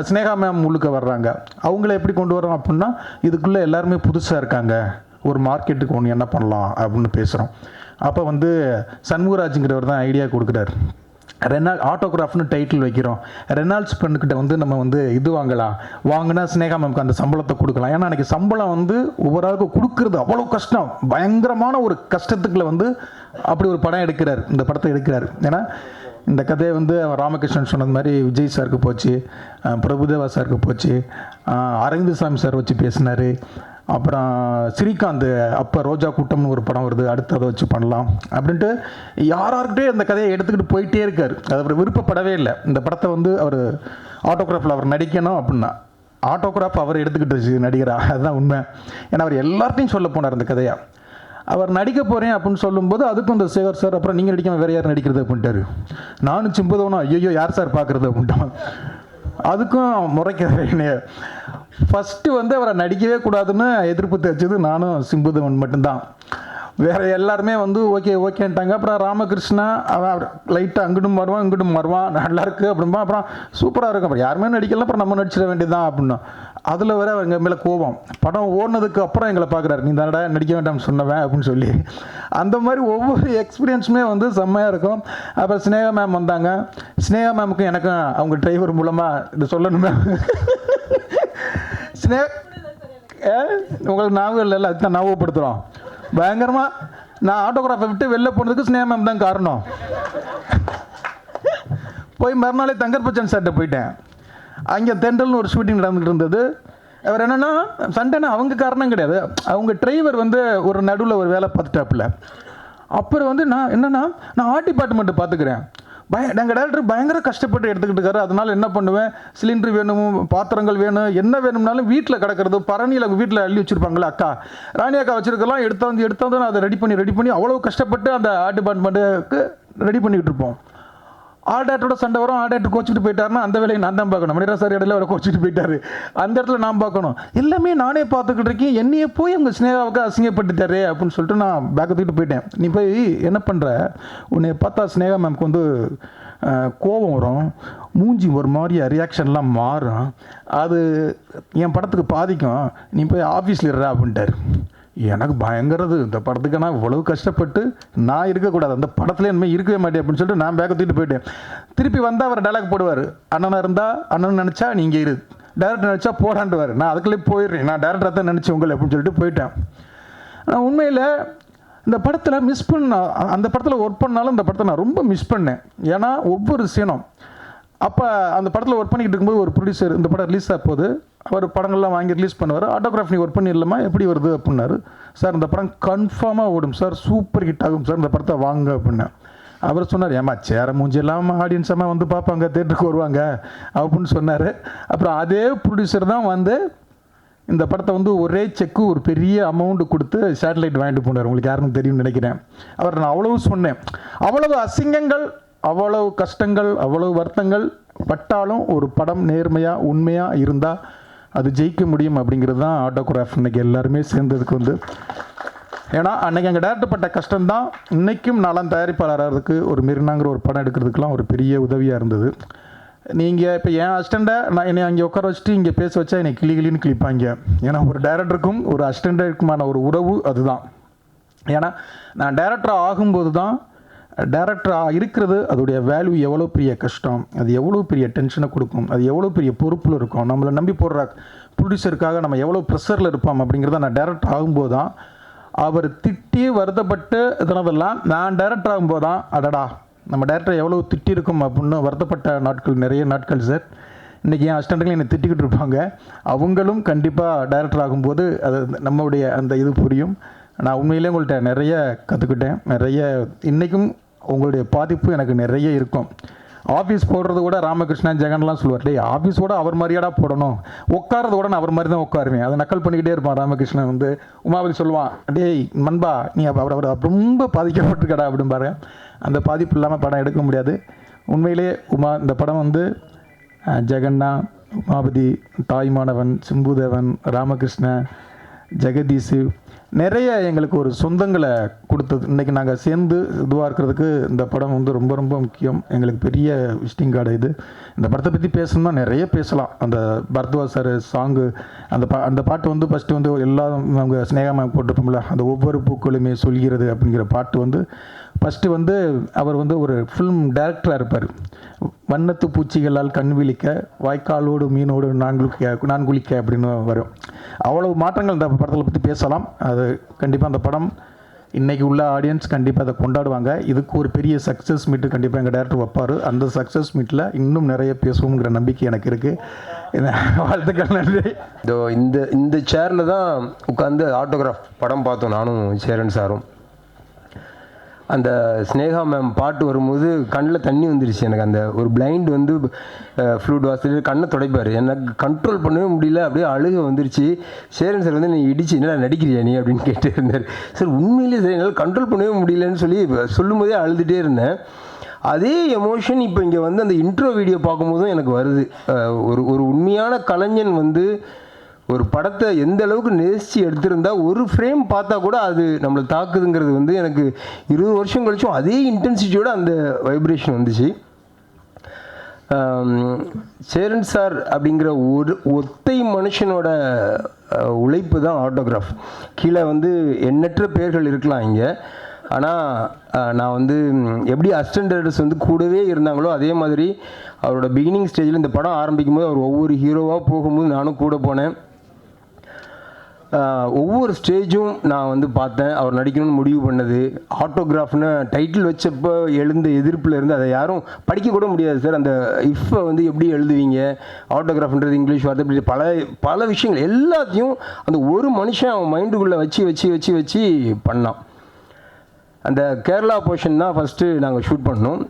ஸ்னேகா மேம் உள்ளுக்க வர்றாங்க. அவங்கள எப்படி கொண்டு வரோம் அப்படின்னா, இதுக்குள்ளே எல்லாருமே புதுசாக இருக்காங்க, ஒரு மார்க்கெட்டுக்கு ஒன்று என்ன பண்ணலாம் அப்படின்னு பேசுகிறோம். அப்போ வந்து சண்முகராஜுங்கிறவர் தான் ஐடியா கொடுக்குறாரு. ஆட்டோகிராஃப்னு டைட்டில் வைக்கிறோம். ரெனால்ட்ஸ் பெண்ணுக்கிட்ட வந்து நம்ம வந்து இது வாங்கலாம், வாங்கினா ஸ்னேகா மேம்க்கு அந்த சம்பளத்தை கொடுக்கலாம். ஏன்னா அன்றைக்கி சம்பளம் வந்து ஒவ்வொரு ஆளுக்கும் கொடுக்குறது அவ்வளோ கஷ்டம், பயங்கரமான ஒரு கஷ்டத்துக்குள்ள வந்து அப்படி ஒரு படம் எடுக்கிறார், இந்த படத்தை எடுக்கிறார். ஏன்னா இந்த கதையை வந்து ராமகிருஷ்ணன் சொன்னது மாதிரி விஜய் சாருக்கு போச்சு, பிரபுதேவா சாருக்கு போச்சு, அரவிந்த் சாமி சார் வச்சு பேசினார். அப்புறம் ஸ்ரீகாந்த் அப்போ ரோஜா கூட்டம்னு ஒரு படம் வருது, அடுத்து அதை வச்சு பண்ணலாம் அப்படின்ட்டு யார்கிட்டே அந்த கதையை எடுத்துக்கிட்டு போயிட்டே இருக்கார். அது அவர் விருப்பப்படவே இல்லை. இந்த படத்தை வந்து அவர் ஆட்டோகிராஃபில் அவர் நடிக்கணும் அப்படின்னா ஆட்டோகிராஃப் அவர் எடுத்துக்கிட்டு நடிகராக, அதுதான் உண்மை. ஏன்னா அவர் எல்லார்ட்டையும் சொல்ல போனார் இந்த கதையை. அவர் நடிக்க போகிறேன் அப்படின்னு சொல்லும்போது அதுக்கும் இந்த சேகர் சார் அப்புறம் நீங்கள் நடிக்காமல் வேறு யார் நடிக்கிறது அப்படின்ட்டாரு. நானும் சிம்புதவனும் ஐயோ யார் சார் பார்க்குறது அப்படின்ட்டான். அதுக்கும் முறைக்க ஃபஸ்ட்டு வந்து அவரை நடிக்கவே கூடாதுன்னு எதிர்ப்பு தெரிஞ்சது நானும் சிம்புதவன் மட்டும்தான். வேறு எல்லாருமே வந்து ஓகேன்ட்டாங்க. அப்புறம் ராமகிருஷ்ணா அவன் லைட்டாக அங்கிட்டும் வருவான் இங்கிட்டும் வருவான், நல்லா இருக்குது அப்படின்பா. அப்புறம் சூப்பராக இருக்கும், அப்புறம் யாருமே நடிக்கலாம், அப்புறம் நம்ம நடிச்சிட வேண்டியதுதான் அப்படின்னா. அதில் வேற எங்கள் மேலே கோபம். படம் ஓடினதுக்கு அப்புறம் எங்களை பார்க்குறாரு, நீ தானடா நடிக்க வேண்டாம்னு சொன்னவன் அப்படின்னு சொல்லி. அந்த மாதிரி ஒவ்வொரு எக்ஸ்பீரியன்ஸுமே வந்து செம்மையாக இருக்கும். அப்புறம் ஸ்னேகா மேம் வந்தாங்க. ஸ்னேகா மேமுக்கும் எனக்கும் அவங்க டிரைவர் மூலமாக இது சொல்லணுமே, உங்களுக்கு ஞாபகம் இல்லைல்ல, அதுதான் ஞாபகப்படுத்துகிறோம். பயங்கரமாக நான் ஆட்டோகிராஃபை விட்டு வெளில போனதுக்கு ஸ்னேகா மேம் தான் காரணம். போய் மறுநாளே தங்கர் பச்சன் சார்கிட்ட போயிட்டேன். அங்கே தென்றல்னு ஒரு ஷூட்டிங் நடந்துகிட்டு இருந்தது. அவர் என்னென்னா சண்டைனா அவங்க காரணம் கிடையாது, அவங்க டிரைவர் வந்து ஒரு நடுவில் ஒரு வேலை பார்த்துட்டாப்புல. அப்புறம் வந்து நான் என்னென்னா நான் ஆர்ட் டிபார்ட்மெண்ட்டை பார்த்துக்கிறேன். எங்கள் டேரக்டர் பயங்கர கஷ்டப்பட்டு எடுத்துக்கிட்டு இருக்காரு. அதனால் என்ன பண்ணுவேன், சிலிண்டர் வேணும், பாத்திரங்கள் வேணும், என்ன வேணும்னாலும் வீட்டில் கிடக்கிறது பரணியில் வீட்டில் அள்ளி வச்சுருப்பாங்களே அக்கா, ராணி அக்கா வச்சுருக்கலாம், எடுத்தாந்து நான் அதை ரெடி பண்ணி அவ்வளோ கஷ்டப்பட்டு அந்த ஆர்ட் டிபார்ட்மெண்ட்டுக்கு ரெடி பண்ணிக்கிட்டு இருப்போம். ஆர்ட் டேரக்டரோட சண்டை வரும், ஆர்ட் டேரக்டர் கோச்சிட்டு போயிட்டாருன்னா அந்த வேலையை நான் தான் பார்க்கணும். மணிரா சார் இடையில அவரை கோச்சிட்டு போயிட்டாரு, அந்த இடத்துல நான் பார்க்கணும். எல்லாமே நானே பார்த்துக்கிட்டு இருக்கேன். என்னையே போய் அவங்க ஸ்னேகாவுக்கு அசிங்கப்பட்டுட்டாரு அப்படின்னு சொல்லிட்டு நான் பேக்கை தூக்கிட்டு போயிட்டேன். நீ போய் என்ன பண்ணுற, உன்னை பார்த்தா ஸ்னேகா மேம்க்கு வந்து கோபம் வரும், மூஞ்சி ஒரு மாதிரி ரியாக்ஷன்லாம் மாறும், அது என் படத்துக்கு பாதிக்கும், நீ போய் ஆஃபீஸில் இருறா அப்படின்ட்டார். எனக்கு பயங்கரது, இந்த படத்துக்கு நான் இவ்வளவு கஷ்டப்பட்டு நான் இருக்கக்கூடாது, அந்த படத்துல இனிமேல் இருக்கவே மாட்டேன் அப்படின்னு சொல்லிட்டு நான் பேக்கை தூக்கிட்டு போயிட்டேன். திருப்பி வந்தால் அவர் டைலாக் போடுவார், அண்ணனாக இருந்தால் அண்ணன் நினச்சா நீங்கள் இரு, டேரக்டர் நினச்சா போடாண்டுவார். நான் அதுக்குள்ளே போயிடுறேன், நான் டேரக்டராக தான் நினச்சி உங்களை அப்படின்னு சொல்லிட்டு போயிட்டேன். நான் உண்மையில் இந்த படத்தில் மிஸ் அந்த படத்தில் ஒர்க் பண்ணாலும் இந்த படத்தை நான் ரொம்ப மிஸ் பண்ணேன். ஏன்னா ஒவ்வொரு சீனும் அப்போ அந்த படத்தில் ஒர்க் பண்ணிக்கிட்டு இருக்கும்போது ஒரு ப்ரொடியூசர் இந்த படம் ரிலீஸ் ஆக போகுது, அவர் படங்கள்லாம் வாங்கி ரிலீஸ் பண்ணுவார். ஆட்டோகிராஃப் நீ ஒர்க் பண்ணிடலாமா, எப்படி வருது அப்படின்னாரு. சார் இந்த படம் கன்ஃபார்மாக ஓடும் சார், சூப்பர் ஹிட் ஆகும் சார், இந்த படத்தை வாங்க அப்படின்னா. அவர் சொன்னார், ஏமா சேர மூஞ்சி இல்லாமல் ஆடியன்ஸாக வந்து பார்ப்பாங்க, தேட்டருக்கு வருவாங்க அப்படின்னு சொன்னார். அப்புறம் அதே ப்ரொடியூசர் தான் வந்து இந்த படத்தை வந்து ஒரே செக்கு ஒரு பெரிய அமௌண்ட்டு கொடுத்து சேட்டலைட் வாங்கிட்டு போனார். உங்களுக்கு யாருன்னு தெரியும்னு நினைக்கிறேன். அவர் நான் அவ்வளவு சொன்னேன், அவ்வளவு அசிங்கங்கள், அவ்வளவு கஷ்டங்கள், அவ்வளவு வருத்தங்கள் பட்டாலும் ஒரு படம் நேர்மையாக உண்மையாக இருந்தால் அது ஜெயிக்க முடியும் அப்படிங்கிறது தான் ஆட்டோகிராஃப் இன்றைக்கி எல்லாருமே சேர்ந்ததுக்கு வந்து. ஏன்னா அன்றைக்கி எங்கள் டேரக்டர் பட்ட கஷ்டம்தான் இன்றைக்கும் நாலாம் தயாரிப்பாளருக்கு ஒரு மெரினாங்கிற ஒரு படம் எடுக்கிறதுக்கெலாம் ஒரு பெரிய உதவியாக இருந்தது. நீங்கள் இப்போ என் அசிஸ்டண்ட்டை நான் என்னை அங்கே உட்கார வச்சுட்டு இங்கே பேச வச்சா என்னை கிளின்னு கிளிப்பாங்க. ஏன்னா ஒரு டைரக்டருக்கும் ஒரு அசிஸ்டண்ட்டுக்குமான ஒரு உறவு அதுதான். ஏன்னா நான் டைரக்டர் ஆகும்போது தான் டைரக்டராக இருக்கிறது அதோடைய வேல்யூ எவ்வளோ பெரிய கஷ்டம், அது எவ்வளோ பெரிய டென்ஷனை கொடுக்கும், அது எவ்வளோ பெரிய பொறுப்பில் இருக்கும், நம்மளை நம்பி போடுற ப்ரொடியூசருக்காக நம்ம எவ்வளோ ப்ரெஷரில் இருப்போம் அப்படிங்கிறத நான் டைரக்டர் ஆகும்போது தான், அவர் திட்டி வருத்தப்பட்டு இதனதெல்லாம் நான் டைரக்டர் ஆகும்போது தான் அடடா நம்ம டைரக்டர் எவ்வளோ திட்டிருக்கும் அப்படின்னு வருத்தப்பட்ட நாட்கள் நிறைய நாட்கள் சார். இன்றைக்கி என் அசிஸ்டண்ட்டுகள் என்னை திட்டிக்கிட்டு இருப்பாங்க. அவங்களும் கண்டிப்பாக டைரக்டர் ஆகும்போது அது நம்மளுடைய அந்த இது புரியும். நான் உண்மையிலே உங்கள்கிட்ட நிறைய கற்றுக்கிட்டேன். நிறைய இன்றைக்கும் உங்களுடைய பாதிப்பு எனக்கு நிறைய இருக்கும். ஆஃபீஸ் போடுறது கூட ராமகிருஷ்ணன் ஜெகன்லாம் சொல்லுவார், டேய் ஆஃபீஸோட அவர் மாதிரியாடா போடணும், உட்காரது கூட நான் அவர் மாதிரி தான் உட்காருவேன். அதை நக்கல் பண்ணிக்கிட்டே இருப்பான் ராமகிருஷ்ணன். வந்து உமாவதி சொல்லுவான், டேய் மண்பா நீ அவர் ரொம்ப பாதிக்கப்பட்டிருக்கடா அப்படின்பாரு. அந்த பாதிப்பு இல்லாமல் படம் எடுக்க முடியாது. உண்மையிலே இந்த படம் வந்து ஜெகன்னா, உமாபதி, தாய்மானவன், சிம்புதேவன், ராமகிருஷ்ணன், ஜெகதீஷு நிறைய எங்களுக்கு ஒரு சொந்தங்களை கொடுத்தது. இன்றைக்கி நாங்கள் சேர்ந்து இதுவாக இருக்கிறதுக்கு இந்த படம் வந்து ரொம்ப ரொம்ப முக்கியம். எங்களுக்கு பெரிய விசிட்டிங் கார்டு இது. இந்த படத்தை பற்றி பேசணும்னா நிறைய பேசலாம். அந்த பரத்வாஜ் சார் சாங்கு அந்த பாட்டு வந்து ஃபஸ்ட்டு வந்து எல்லாரும் அவங்க ஸ்னேகா மேம் போட்டிருப்போம்ல, அந்த ஒவ்வொரு பூக்களுமே சொல்கிறது அப்படிங்கிற பாட்டு வந்து ஃபஸ்ட்டு வந்து அவர் வந்து ஒரு ஃபிலிம் டைரக்டராக இருப்பார். வண்ணத்து பூச்சிகளால் கண் விழிக்க, வாய்க்காலோடு மீனோடு நான் குளிக்க அப்படின்னு வரும். அவ்வளவு மாற்றங்கள் இந்த படத்தில் பற்றி பேசலாம். அது கண்டிப்பாக அந்த படம் இன்றைக்கி உள்ள ஆடியன்ஸ் கண்டிப்பாக அதை கொண்டாடுவாங்க. இதுக்கு ஒரு பெரிய சக்ஸஸ் மீட்டு கண்டிப்பாக எங்கள் டேரக்டர் வைப்பார். அந்த சக்ஸஸ் மீட்டில் இன்னும் நிறைய பேசுவோங்கிற நம்பிக்கை எனக்கு இருக்குது. வாழ்த்துக்கள், நன்றி. இந்த சேரில் தான் உட்காந்து ஆட்டோகிராஃப் படம் பார்த்தோம் நானும் சேரன் சாரும். அந்த ஸ்னேகா மேம் பாட்டு வரும்போது கண்ணில் தண்ணி வந்துருச்சு எனக்கு. அந்த ஒரு பிளைண்ட் வந்து ஃப்ளூட் வாசிட்டு கண்ணை துடைப்பார், எனக்கு கண்ட்ரோல் பண்ணவே முடியல, அப்படியே அழுக வந்துருச்சு. சேரன் சார் வந்து நீ இடிச்சு என்ன நடிக்கிறியா நீ அப்படின்னு கேட்டு இருந்தார். சார் உண்மையிலே சார் என்னால் கண்ட்ரோல் பண்ணவே முடியலன்னு சொல்லும் போதே அழுதுகிட்டே இருந்தேன். அதே எமோஷன் இப்போ இங்கே வந்து அந்த இன்ட்ரோ வீடியோ பார்க்கும்போதும் எனக்கு வருது. ஒரு உண்மையான கலைஞன் வந்து ஒரு படத்தை எந்த அளவுக்கு நேசித்து எடுத்திருந்தா ஒரு ஃப்ரேம் பார்த்தா கூட அது நம்மளை தாக்குதுங்கிறது வந்து எனக்கு 20 வருஷம் கழிச்சும் அதே இன்டென்சிட்டியோடு அந்த வைப்ரேஷன் வந்துச்சு. சேரன் சார் அப்படிங்கிற ஒரு ஒத்தை மனுஷனோட உழைப்பு தான் ஆட்டோகிராஃப். கீழே வந்து எண்ணற்ற பேர்கள் இருக்கலாம் இங்கே. ஆனால் நான் வந்து எப்படி அசிஸ்டன்ட் டைரக்டர்ஸ் வந்து கூடவே இருந்தாங்களோ அதே மாதிரி அவரோட பிகினிங் ஸ்டேஜில் இந்த படம் ஆரம்பிக்கும் போது அவர் ஒவ்வொரு ஹீரோவாக போகும்போது நானும் கூட போனேன். ஒவ்வொரு ஸ்டேஜும் நான் வந்து பார்த்தேன். அவர் நடிக்கணும்னு முடிவு பண்ணது, ஆட்டோகிராஃப்னு டைட்டில் வச்சப்போ எழுந்த எதிர்ப்பில் இருந்து அதை யாரும் படிக்க கூட முடியாது சார். அந்த இஃப்பை வந்து எப்படி எழுதுவீங்க, ஆட்டோகிராஃப்ன்றது இங்கிலீஷ் வார்த்தை, இப்படி பல விஷயங்கள் எல்லாத்தையும் அந்த ஒரு மனுஷன் அவன் மைண்டுக்குள்ளே வச்சு பண்ணான். அந்த கேரளா போர்ஷன் தான் ஃபஸ்ட்டு நாங்கள் ஷூட் பண்ணோம்.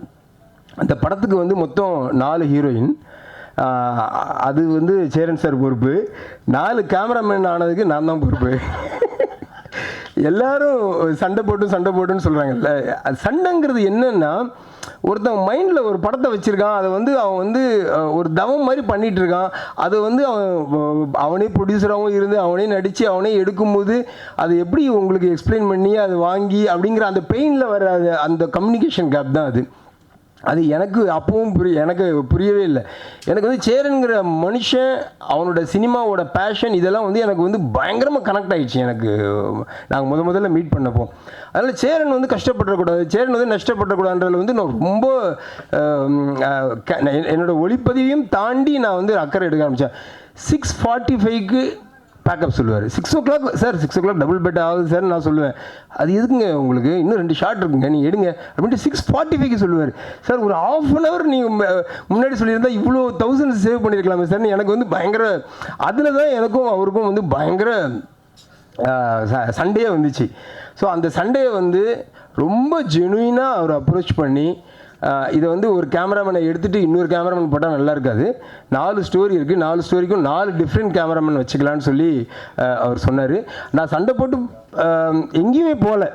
அந்த படத்துக்கு வந்து மொத்தம் 4 ஹீரோயின். அது வந்து சேரன் சார் பொறுப்பு. 4 கேமராமேன் ஆனதுக்கு நான் தான் பொறுப்பு. எல்லாரும் சண்டை போட்டுன்னு சொல்கிறாங்கல்ல, அது சண்டைங்கிறது என்னென்னா, ஒருத்தன் மைண்டில் ஒரு படத்தை வச்சுருக்கான், அதை வந்து அவன் வந்து ஒரு தவம் மாதிரி பண்ணிகிட்டு இருக்கான். அதை வந்து அவனே ப்ரொடியூசராகவும் இருந்து அவனே நடித்து அவனே எடுக்கும்போது அது எப்படி உங்களுக்கு எக்ஸ்பிளைன் பண்ணி அதை வாங்கி அப்படிங்கிற அந்த பெயினில் வர அந்த கம்யூனிகேஷன் கேப் தான் அது எனக்கு அப்பவும் எனக்கு புரியவே இல்லை. எனக்கு வந்து சேரனுங்கிற மனுஷன், அவனோட சினிமாவோட பேஷன், இதெல்லாம் வந்து எனக்கு வந்து பயங்கரமாக கனெக்ட் ஆகிடுச்சு எனக்கு நாங்கள் முதல்ல மீட் பண்ணப்போ. அதனால் சேரன் வந்து கஷ்டப்படக்கூடாது, சேரன் வந்து நஷ்டப்படக்கூடாதுன்றதில் வந்து நான் ரொம்ப என்னோடய ஒளிப்பதிவையும் தாண்டி நான் வந்து அக்கறை எடுக்க ஆரம்பித்தேன். 6:45க்கு பேக்கப் சொல்லுவார். 6 o'clock சார், 6 o'clock டபுள் பெட் ஆகுது சார் நான் சொல்லுவேன். அது எதுக்குங்க உங்களுக்கு, இன்னும் 2 ஷாட் இருக்குங்க நீ எடுங்க அப்படின்ட்டு 6:45க்கு சொல்லுவார். சார் ஒரு ½ an hour நீங்கள் முன்னாடி சொல்லியிருந்தால் இவ்வளோ 1000 சேவ் பண்ணியிருக்கலாமே சார். எனக்கு வந்து பயங்கர அதில் தான் எனக்கும் அவருக்கும் வந்து பயங்கர சண்டையே வந்துச்சு. ஸோ அந்த சண்டையை வந்து ரொம்ப ஜெனுயினாக அவர் அப்ரோச் பண்ணி இதை வந்து ஒரு கேமராமேனை எடுத்துகிட்டு இன்னொரு கேமராமேன் போட்டால் நல்லா இருக்காது, 4 ஸ்டோரி இருக்குது, 4 ஸ்டோரிக்கும் 4 டிஃப்ரெண்ட் கேமராமேன் வச்சுக்கலான்னு சொல்லி அவர் சொன்னார். நான் சண்டை போட்டு எங்கேயுமே போகல,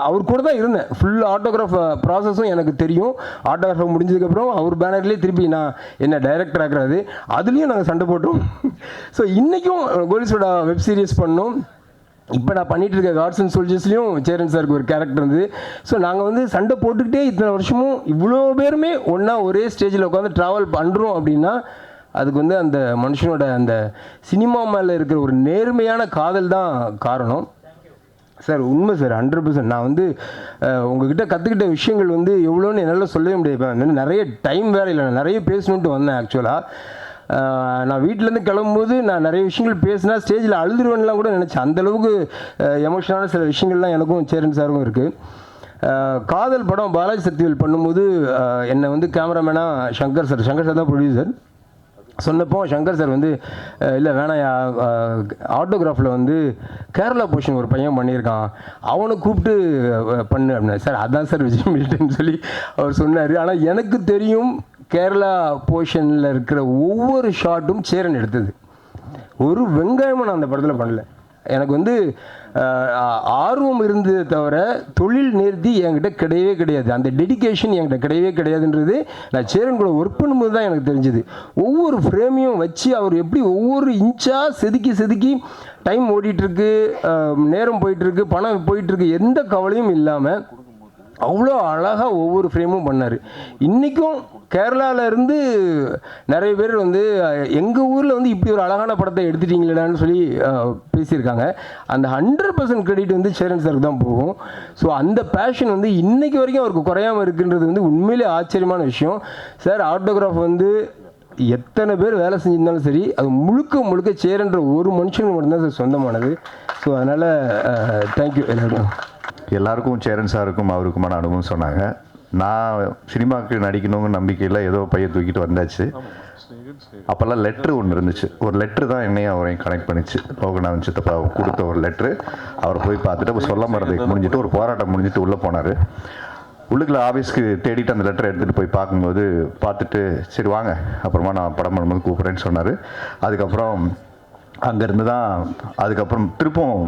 அவர் கூட தான் இருந்தேன். ஃபுல் ஆட்டோகிராஃப் ப்ராசஸும் எனக்கு தெரியும். ஆட்டோகிராஃப் முடிஞ்சதுக்கப்புறம் அவர் பேனர்லேயே திருப்பி நான் என்ன டைரக்டர் ஆக்குறாரு, அதுலேயும் நாங்கள் சண்டை போட்டோம். ஸோ இன்றைக்கும் கோலிஸோட வெப் சீரிஸ் பண்ணோம். இப்போ நான் பண்ணிகிட்டு இருக்க காட்ஸ் அண்ட் சோல்ஜர்ஸ்லையும் சேரன் சாருக்கு ஒரு கேரக்டர் இருந்தது. ஸோ நாங்கள் வந்து சண்டை போட்டுக்கிட்டே இத்தனை வருஷமும் இவ்வளோ பேருமே ஒன்றா ஒரே ஸ்டேஜில் உட்காந்து ட்ராவல் பண்ணுறோம் அப்படின்னா அதுக்கு வந்து அந்த மனுஷனோட அந்த சினிமா மேலே இருக்கிற ஒரு நேர்மையான காதல் தான் காரணம். சார் உண்மை சார் 100%. நான் வந்து உங்ககிட்ட கற்றுக்கிட்ட விஷயங்கள் வந்து எவ்வளோன்னு என்னால் சொல்லவே முடியாது. நிறைய டைம் வேறு இல்லை, நான் நிறைய பேசணுன்ட்டு வந்தேன் ஆக்சுவலாக. நான் வீட்டிலேருந்து கிளம்பும்போது நான் நிறைய விஷயங்கள் பேசினா ஸ்டேஜில் அழுதுருவேன்லாம் கூட நினச்சேன். அந்தளவுக்கு எமோஷனலான சில விஷயங்கள்லாம் எனக்கும் சேரன் சாருக்கும் இருக்குது. காதல் படம் பாலாஜி சக்திவேல் பண்ணும்போது என்னை வந்து கேமராமேனாக சங்கர் சார் தான் ப்ரொடியூசர். சொன்னப்போ சங்கர் சார் வந்து இல்லை வேணாம், ஆட்டோகிராஃபில் வந்து கேரளா போர்ஷன் ஒரு பையன் பண்ணியிருக்கான், அவனை கூப்பிட்டு பண்ணு அப்படின்னா. சார் அதான் சார் விஜய் மில்டன் சொல்லி அவர் சொன்னார். ஆனால் எனக்கு தெரியும் கேரளா போர்ஷனில் இருக்கிற ஒவ்வொரு ஷாட்டும் சேரன் எடுத்தது. ஒரு வெங்காயமும் நான் அந்த படத்தில் பண்ணல. எனக்கு வந்து ஆர்வம் இருந்ததை தவிர தொழில் நேர்த்தி என்கிட்ட கிடையவே கிடையாது. அந்த டெடிக்கேஷன் என்கிட்ட கிடையவே கிடையாதுன்றது நான் சேரன் கூட ஒர்க் பண்ணும்போது தான் எனக்கு தெரிஞ்சுது. ஒவ்வொரு ஃப்ரேமையும் வச்சு அவர் எப்படி ஒவ்வொரு இன்ச்சாக செதுக்கி டைம் ஓடிட்டுருக்கு, நேரம் போயிட்டுருக்கு, பணம் போயிட்டுருக்கு, எந்த கவலையும் இல்லாமல் அவ்வளோ அழகாக ஒவ்வொரு ஃப்ரேமும் பண்ணார். இன்றைக்கும் கேரளாவிலேருந்து நிறைய பேர் வந்து எங்கள் ஊரில் வந்து இப்படி ஒரு அழகான படத்தை எடுத்துட்டீங்களேடான்னு சொல்லி பேசியிருக்காங்க. அந்த 100% கிரெடிட் வந்து சேரன் சாருக்கு தான் போகும். ஸோ அந்த பேஷன் வந்து இன்றைக்கி வரைக்கும் அவருக்கு குறையாமல் இருக்குன்றது வந்து உண்மையிலே ஆச்சரியமான விஷயம். சார் ஆட்டோகிராஃப் வந்து எத்தனை பேர் வேலை செஞ்சிருந்தாலும் சரி, அது முழுக்க சேரன்ற ஒரு மனுஷனுக்கு மட்டும்தான் சார் சொந்தமானது. ஸோ அதனால் தேங்க்யூ எல்லாருக்கும் சேரன் சாருக்கும் அவருக்குமான அனுபவம் சொன்னாங்க. நான் சினிமாவுக்கு நடிக்கணுங்கிற நம்பிக்கையில் ஏதோ பையன் தூக்கிட்டு வந்தாச்சு. அப்போல்லாம் லெட்ரு ஒன்று இருந்துச்சு. ஒரு லெட்ரு தான் என்னையும் அவரையும் கனெக்ட் பண்ணிச்சு. லோகநாதன் சித்தப்பா கொடுத்த ஒரு லெட்ரு. அவர் போய் பார்த்துட்டு அப்போ சொல்ல மறதுக்கு முடிஞ்சிட்டு ஒரு போராட்டம் முடிஞ்சிட்டு உள்ளே போனார். உள்ளுக்குள்ள ஆஃபீஸ்க்கு தேடிட்டு அந்த லெட்டரை எடுத்துகிட்டு போய் பார்க்கும்போது பார்த்துட்டு சரி வாங்க அப்புறமா நான் படம் பண்ணும்போது கூப்பிட்றேன்னு சொன்னார். அதுக்கப்புறம் அங்கேருந்து தான் அதுக்கப்புறம் திருப்பவும்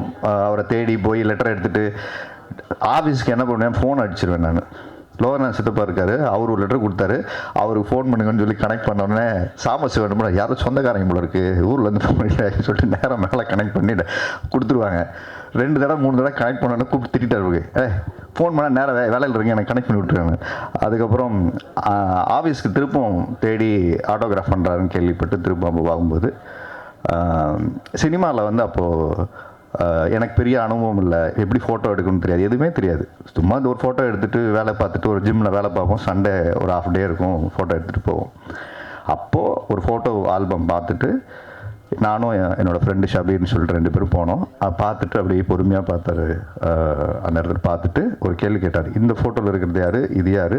அவரை தேடி போய் லெட்டரை எடுத்துகிட்டு ஆஃபீஸ்க்கு என்ன பண்ணுவேன், ஃபோன் அடிச்சிருவேன் நான். லோகநாதன் சித்தப்பா இருக்காரு, அவர் ஒரு லெட்டர் கொடுத்தாரு, அவருக்கு ஃபோன் பண்ணுங்கன்னு சொல்லி கனெக்ட் பண்ணோடனே சாமசிவன் போல யாரும் சொந்தக்காரங்க போல இருக்குது ஊர்லேருந்து ஃபோன் பண்ணிட்டேன் சொல்லிட்டு நேரம் மேலே கனெக்ட் பண்ணிட்டு கொடுத்துருவாங்க. 2 தடவை 3 தடவை கனெக்ட் பண்ணோன்னே கூப்பிட்டு திட்டாரு, ஃபோன் பண்ணால் நேரம் வேலையில் இருக்கீங்க எனக்கு கனெக்ட் பண்ணி விட்டுருக்காங்க. அதுக்கப்புறம் ஆஃபீஸ்க்கு திருப்பம் தேடி ஆட்டோகிராஃப் பண்ணுறாருன்னு கேள்விப்பட்டு திருப்பம் அப்போ பார்க்கும்போது சினிமாவில் வந்து அப்போது எனக்கு பெரிய அனுபவம் இல்லை, எப்படி ஃபோட்டோ எடுக்கணும்னு தெரியாது, எதுவுமே தெரியாது. சும்மா ஒரு ஃபோட்டோ எடுத்துகிட்டு வேலை பார்த்துட்டு ஒரு ஜிம்மில் வேலை பார்ப்போம், சண்டே ஒரு ½ டே இருக்கும், ஃபோட்டோ எடுத்துகிட்டு போவோம். அப்போது ஒரு ஃபோட்டோ ஆல்பம் பார்த்துட்டு நானும் என்னோடய ஃப்ரெண்டு ஷபீர்னு சொல்லிட்டு 2 பேரும் போனோம். பார்த்துட்டு அப்படியே பொறுமையாக பார்த்தாரு. அந்த இடத்துல பார்த்துட்டு ஒரு கேள்வி கேட்டார், இந்த ஃபோட்டோவில் இருக்கிறது யார், இது யார்?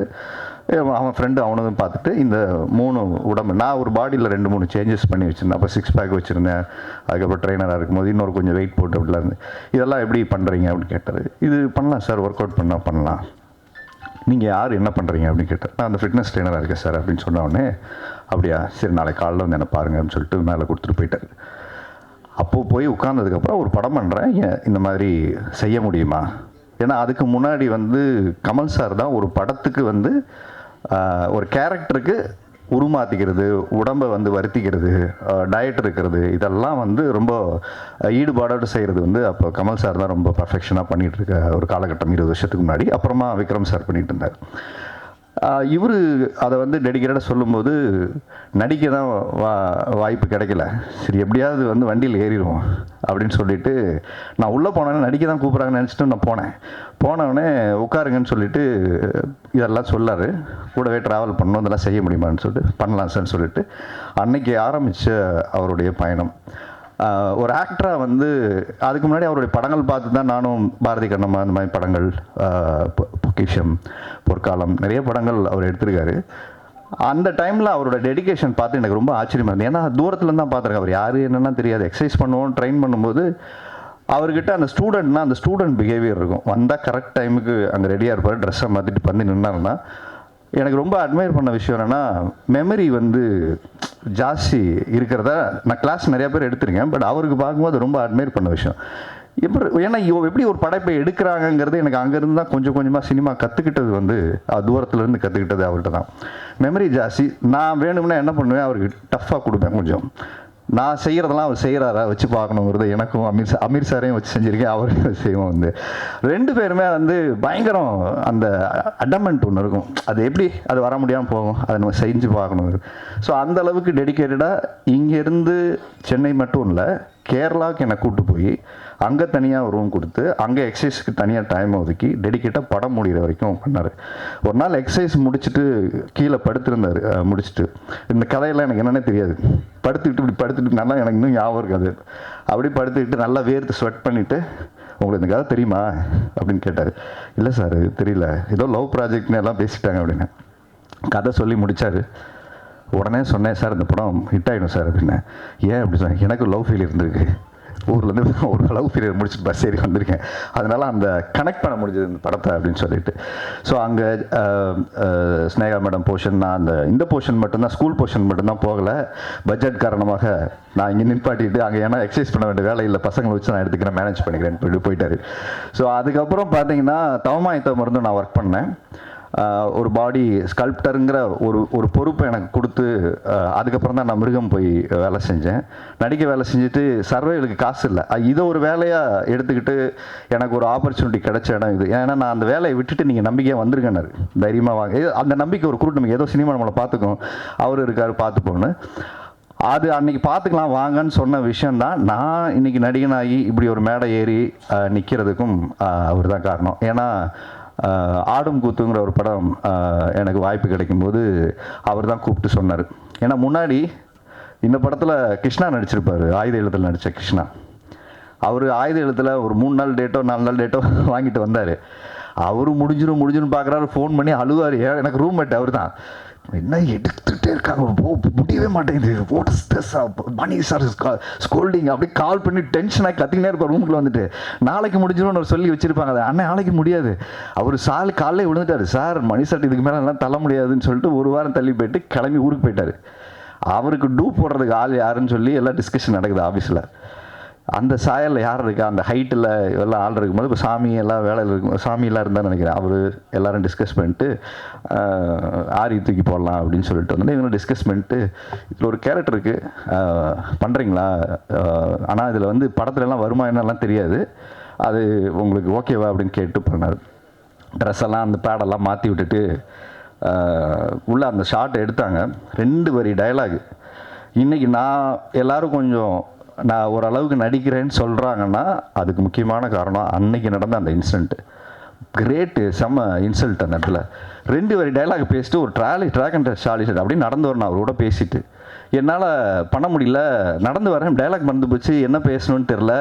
அவன் ஃப்ரெண்டு அவனும் பார்த்துட்டு இந்த 3 உடம்பு நான் ஒரு பாடியில் 2-3 சேஞ்சஸ் பண்ணி வச்சுருந்தேன். அப்போ 6 பேக் வச்சுருந்தேன். அதுக்கப்புறம் ட்ரெயினராக இருக்கும்போது இன்னொரு கொஞ்சம் வெயிட் போட்டு அப்படிலாம் இருந்து இதெல்லாம் எப்படி பண்ணுறீங்க அப்படின்னு கேட்டார். இது பண்ணலாம் சார், ஒர்க் அவுட் பண்ணலாம். நீங்கள் யார் என்ன பண்ணுறீங்க அப்படின்னு கேட்டார். நான் அந்த ஃபிட்னஸ் ட்ரெயினராக இருக்கேன் சார் அப்படின்னு சொன்னோடனே அப்படியா சரி நாளைக்கு காலையில் வந்து என்ன பாருங்க அப்படின்னு சொல்லிட்டு மேலே கொடுத்துட்டு போயிட்டார். அப்போது போய் உட்கார்ந்ததுக்கப்புறம் ஒரு படம் பண்ணுறேன், இந்த மாதிரி செய்ய முடியுமா? ஏன்னா அதுக்கு முன்னாடி வந்து கமல் சார் தான் ஒரு படத்துக்கு வந்து ஒரு கேரக்டருக்கு உருமாற்றிக்கிறது, உடம்பை வந்து வருத்திக்கிறது, டயட் இருக்கிறது, இதெல்லாம் வந்து ரொம்ப ஈடுபாடோடு செய்கிறது வந்து அப்போ கமல் சார் தான் ரொம்ப பர்ஃபெக்ஷனாக பண்ணிகிட்ருக்க ஒரு காலகட்டம் 20 வருஷத்துக்கு முன்னாடி. அப்புறமா விக்ரம் சார் பண்ணிகிட்டு இருந்தார். இவர் அதை வந்து டெடிக்கேட்டடாக சொல்லும்போது நடிக்க தான் வாய்ப்பு கிடைக்கல. சரி எப்படியாவது வந்து வண்டியில் ஏறிடுவோம் அப்படின்னு சொல்லிட்டு நான் உள்ளே போனேன்னு நடிக்க தான் கூப்பிட்றாங்கன்னு நினச்சிட்டு நான் போனவுடனே உட்காருங்கன்னு சொல்லிட்டு இதெல்லாம் சொல்லார். கூடவே ட்ராவல் பண்ணணும், இதெல்லாம் செய்ய முடியுமான்னு சொல்லிட்டு பண்ணலாம் சார்ன்னு சொல்லிட்டு அன்னைக்கு ஆரம்பித்த அவருடைய பயணம். ஒரு ஆக்டராக வந்து அதுக்கு முன்னாடி அவருடைய படங்கள் பார்த்து தான் நானும் பாரதி கண்ணம்மா அந்த மாதிரி படங்கள், பொக்கிஷம், பொற்காலம், நிறைய படங்கள் அவர் எடுத்திருக்காரு. அந்த டைமில் அவரோட டெடிக்கேஷன் பார்த்து எனக்கு ரொம்ப ஆச்சரியமாக இருந்தது. ஏன்னா தூரத்துலேருந்து தான் பார்த்துருக்கேன். அவர் யார் என்னென்னா தெரியாது. எக்ஸசைஸ் பண்ணுவோம், ட்ரெயின் பண்ணும்போது அவர்கிட்ட அந்த ஸ்டூடெண்ட் பிஹேவியர் இருக்கும். வந்தால் கரெக்ட் டைமுக்கு அங்கே ரெடியாக இருப்பார், ட்ரெஸ்ஸை மாற்றிட்டு பண்ணி நின்னாருன்னா. எனக்கு ரொம்ப அட்மையர் பண்ண விஷயம் என்னென்னா மெமரி வந்து ஜாஸ்தி இருக்கிறத நான் கிளாஸ் நிறையா பேர் எடுத்திருக்கேன். பட் அவருக்கு பார்க்கும்போது ரொம்ப அட்மையர் பண்ண விஷயம் ஏன்னா எப்படி ஒரு படைப்பை எடுக்கிறாங்கங்கிறது எனக்கு அங்கேருந்து தான் கொஞ்சம் கொஞ்சமாக சினிமா கற்றுக்கிட்டது வந்து தூரத்துலேருந்து கற்றுக்கிட்டது அவர்கிட்ட தான். மெமரி ஜாஸ்தி. நான் வேணும்னா என்ன பண்ணுவேன், அவருக்கு டஃப்பாக கொடுப்பேன். கொஞ்சம் நான் செய்கிறதெல்லாம் அவர் செய்கிறாரா வச்சு பார்க்கணுங்கிறது எனக்கும் அமீர் சாரையும் வச்சு செஞ்சுருக்கேன், அவரையும் செய்வோம். வந்து 2 பேருமே வந்து பயங்கரம் அந்த அடமெண்ட் ஒன்று இருக்கும். அது எப்படி அது வர முடியாமல் போகும், அதை நம்ம செஞ்சு பார்க்கணும். ஸோ அந்த அளவுக்கு டெடிக்கேட்டடாக இங்கேருந்து சென்னை மட்டும் இல்லை, கேரளாவுக்கு என்னை கூப்பிட்டு போய் அங்கே தனியாக ரூம் கொடுத்து அங்கே எக்ஸசைஸ்க்கு தனியாக டைம் ஒதுக்கி டெடிக்கேட்டாக படம் முடிகிற வரைக்கும் பண்ணார். ஒரு நாள் எக்ஸசைஸ் முடிச்சுட்டு கீழே படுத்திருந்தார். முடிச்சுட்டு இந்த கதையெல்லாம் எனக்கு என்னென்னே தெரியாது. இப்படி படுத்துட்டு நல்லா எனக்கு இன்னும் ஞாபகம் இருக்காது. அப்படி படுத்துக்கிட்டு நல்லா வேர்த்து ஸ்வெட் பண்ணிவிட்டு உங்களுக்கு இந்த கதை தெரியுமா அப்படின்னு கேட்டார். இல்லை சார் தெரியல, ஏதோ லவ் ப்ராஜெக்ட்னு எல்லாம் பேசிட்டாங்க அப்படின்னு கதை சொல்லி முடித்தார். உடனே சொன்னேன், சார் இந்த படம் ஹிட் ஆகிடும் சார் அப்படின்னு. ஏன் அப்படி சொன்னேன், எனக்கு லவ் ஃபீல் இருந்திருக்கு, ஊர்லேருந்து ஒரு லவ் ஃபீல் முடிச்சுட்டு பஸ் ஏறி வந்திருக்கேன், அதனால் அந்த கனெக்ட் பண்ண முடிஞ்சது இந்த படத்தை அப்படின்னு சொல்லிட்டு. ஸோ அங்கே ஸ்னேகா மேடம் போர்ஷன், நான் இந்த போர்ஷன் மட்டும்தான், ஸ்கூல் போர்ஷன் மட்டும்தான் போகலை. பட்ஜெட் காரணமாக நான் இங்கே நிற்பாட்டிட்டு அங்கே ஏன்னா எக்ஸசைஸ் பண்ண வேண்டிய வேலை இல்லை, பசங்களை வச்சு நான் எடுத்துக்கிறேன், மேனேஜ் பண்ணிக்கிறேன்னு போயிட்டாரு. ஸோ அதுக்கப்புறம் பார்த்தீங்கன்னா தவமாயத்தை மருந்து நான் ஒர்க் பண்ணேன். ஒரு பாடி ஸ்கல்ப்டருங்கிற ஒரு பொறுப்பை எனக்கு கொடுத்து அதுக்கப்புறம் தான் நான் மிருகம் போய் வேலை செஞ்சேன். நடிக்க வேலை செஞ்சுட்டு சர்வைவலுக்கு காசு இல்லை, இதை ஒரு வேலையாக எடுத்துக்கிட்டு எனக்கு ஒரு ஆப்பர்ச்சுனிட்டி கிடைச்ச இடம் இது. ஏன்னா நான் அந்த வேலையை விட்டுட்டு நீங்கள் நம்பிக்கையாக வந்திருக்கேன்னாரு, தைரியமாக வாங்க. அந்த நம்பிக்கை ஒரு குரூட் நம்பிக்கை, ஏதோ சினிமா நம்மளை பார்த்துக்கோம், அவர் இருக்கார் பார்த்துப்போன்னு. அது அன்றைக்கி பார்த்துக்கலாம் வாங்கன்னு சொன்ன விஷயந்தான் நான் இன்றைக்கி நடிகனாகி இப்படி ஒரு மேடை ஏறி நிற்கிறதுக்கும் அவர் தான் காரணம். ஏன்னா ஆடும் கூத்துங்கிற ஒரு படம் எனக்கு வாய்ப்பு கிடைக்கும்போது அவர் தான் கூப்பிட்டு சொன்னார். ஏன்னா முன்னாடி இந்த படத்தில் கிருஷ்ணா நடிச்சிருப்பார், ஆயுத எழுத்தில் நடித்த கிருஷ்ணா. அவர் ஆயுத எழுத்தில் ஒரு 3 நாள் டேட்டோ 4 நாள் டேட்டோ வாங்கிட்டு வந்தார். அவர் முடிஞ்சிடும் பார்க்குறாரு, ஃபோன் பண்ணி அழுவார். எனக்கு ரூம்மேட் அவர் தான். என்ன எடுத்துகிட்டே இருக்காங்க, முடியவே மாட்டேங்குது, what is this, Mani sir scolding, அப்படி கால் பண்ணி டென்ஷனாக கத்திக்கினே இருப்பார். ரூமுக்குள்ள வந்துட்டு நாளைக்கு முடிஞ்சிடும்னு சொல்லி வச்சுருப்பாங்க. அதை அண்ணன் நாளைக்கு முடியாது, அவர் காலையில் விழுந்துட்டார். சார் மணி சார் இதுக்கு மேலே எல்லாம் தள்ள முடியாதுன்னு சொல்லிட்டு ஒரு வாரம் தள்ளி போயிட்டு கிளம்பி ஊருக்கு போயிட்டார். அவருக்கு டூ போடுறதுக்கு ஆள் யாருன்னு சொல்லி எல்லாம் டிஸ்கஷன் நடக்குது ஆஃபீஸில். அந்த சாயலில் யார் இருக்கா, அந்த ஹைட்டில் எல்லாம் ஆள் இருக்கும்போது இப்போ சாமி எல்லாம் வேலையில் இருக்கும், சாமியெல்லாம் இருந்தான்னு நினைக்கிறேன். அவர் எல்லோரும் டிஸ்கஸ் பண்ணிட்டு ஆரி தூக்கி போடலாம் அப்படின்னு சொல்லிட்டு வந்து இவங்க டிஸ்கஸ் பண்ணிட்டு இதில் ஒரு கேரக்டர் இருக்குது பண்ணுறீங்களா, ஆனால் இதில் வந்து படத்துலலாம் வருமா என்னெல்லாம் தெரியாது, அது உங்களுக்கு ஓகேவா அப்படின்னு கேட்டு பண்ணார். ட்ரெஸ் எல்லாம் அந்த பேடெல்லாம் மாற்றி விட்டுட்டு உள்ளே அந்த ஷார்ட் எடுத்தாங்க. 2 வரி டயலாகு. இன்றைக்கி நான் எல்லோரும் கொஞ்சம் நான் ஓரளவுக்கு நடிக்கிறேன்னு சொல்கிறாங்கன்னா அதுக்கு முக்கியமான காரணம் அன்னைக்கு நடந்த அந்த இன்சிடென்ட்டு. கிரேட்டு, செம்ம இன்சல்ட். அந்த இடத்துல 2 வரி டைலாக் பேசிட்டு ஒரு ட்ராக் அண்ட் ஷாலி சார் அப்படி நடந்து வரணும் அவரோட பேசிட்டு. என்னால் பண்ண முடியல, நடந்து வரேன், டைலாக் மறந்து போச்சு, என்ன பேசணும்னு தெரில.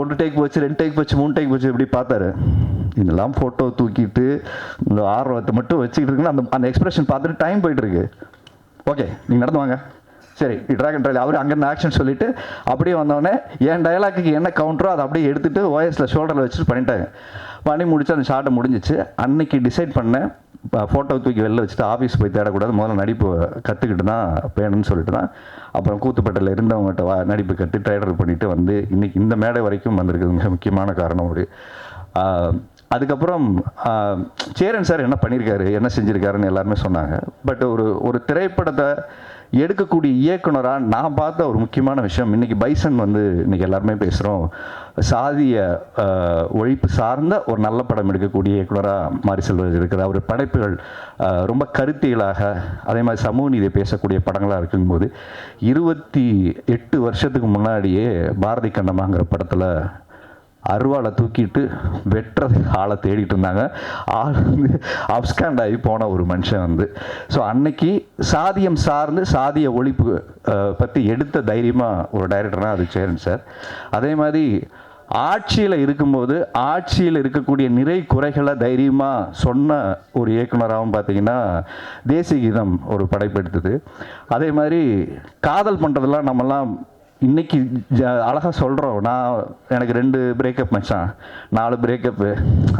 1 டேக் போச்சு, 2 டேக் போச்சு, 3 டேக் போச்சு, இப்படி பார்த்தாரு. இதெல்லாம் ஃபோட்டோ தூக்கிட்டு இந்த ஆர்வத்தை மட்டும் வச்சுக்கிட்டு இருக்குன்னு அந்த எக்ஸ்பிரஷன் பார்த்துட்டு டைம் போயிட்டுருக்கு. ஓகே நீங்கள் நடந்து வாங்க, சரி ட்ராகன் ட்ரைல். அவர் அங்கேருந்து ஆக்ஷன் சொல்லிவிட்டு அப்படியே வந்தோடனே என் டைலாக்கு என்ன கவுண்டரோ அதை அப்படியே எடுத்துகிட்டு ஓஎஸில் ஷோல்டரில் வச்சுட்டு பண்ணிட்டாங்க. பண்ணி முடிச்சு அந்த ஷார்ட்டை முடிஞ்சிச்சு. அன்னைக்கு டிசைட் பண்ணேன், ஃபோட்டோ தூக்கி வெளில வச்சுட்டு ஆஃபீஸ் போய் தேடக்கூடாது, முதல்ல நடிப்பு கற்றுக்கிட்டு தான் வேணும்னு சொல்லிட்டு தான் அப்புறம் கூத்துப்பட்டில் இருந்தவங்ககிட்ட நடிப்பு கற்று ட்ரைடர் பண்ணிவிட்டு வந்து இன்றைக்கி இந்த மேடை வரைக்கும் வந்திருக்குது. மிக முக்கியமான காரணம் ஒரு அதுக்கப்புறம் சேரன் சார் என்ன பண்ணியிருக்காரு, என்ன செஞ்சுருக்காருன்னு எல்லாருமே சொன்னாங்க. பட் ஒரு திரைப்படத்தை எடுக்கக்கூடிய இயக்குனராக நான் பார்த்த ஒரு முக்கியமான விஷயம், இன்றைக்கி பைசன் வந்து இன்றைக்கி எல்லாருமே பேசுகிறோம், சாதிய ஒழிப்பு சார்ந்த ஒரு நல்ல படம் எடுக்கக்கூடிய இயக்குனராக மாரி செல்வராஜ் இருக்கிறார். அவர் படைப்புகள் ரொம்ப கருத்தியலாக அதே மாதிரி சமூக நீதியை பேசக்கூடிய படங்களாக இருக்கும்போது 28 வருஷத்துக்கு முன்னாடியே பாரதி கண்ணம்மாங்கிற படத்தில் அருவாளை தூக்கிட்டு வெட்டுறதுக்கு ஆளை தேடிட்டு இருந்தாங்க. ஆள் வந்து அப்ஸ்காண்ட் ஆகி போன ஒரு மனுஷன் வந்து. ஸோ அன்னைக்கு சாதியம் சார்ந்து சாதிய ஒழிப்பு பற்றி எடுத்த தைரியமாக ஒரு டைரக்டர்னால் அது சேரன் சார். அதே மாதிரி ஆட்சியில் இருக்கும்போது ஆட்சியில் இருக்கக்கூடிய நிறை குறைகளை தைரியமாக சொன்ன ஒரு இயக்குனராகவும் பார்த்தீங்கன்னா தேசிய கீதம் ஒரு படைப்பெடுத்தது. அதே மாதிரி காதல் பண்ணுறதெல்லாம் நம்மலாம் இன்றைக்கி அழகாக சொல்கிறோம். எனக்கு 2 பிரேக்கப் மச்சான், 4 பிரேக்கப்பு,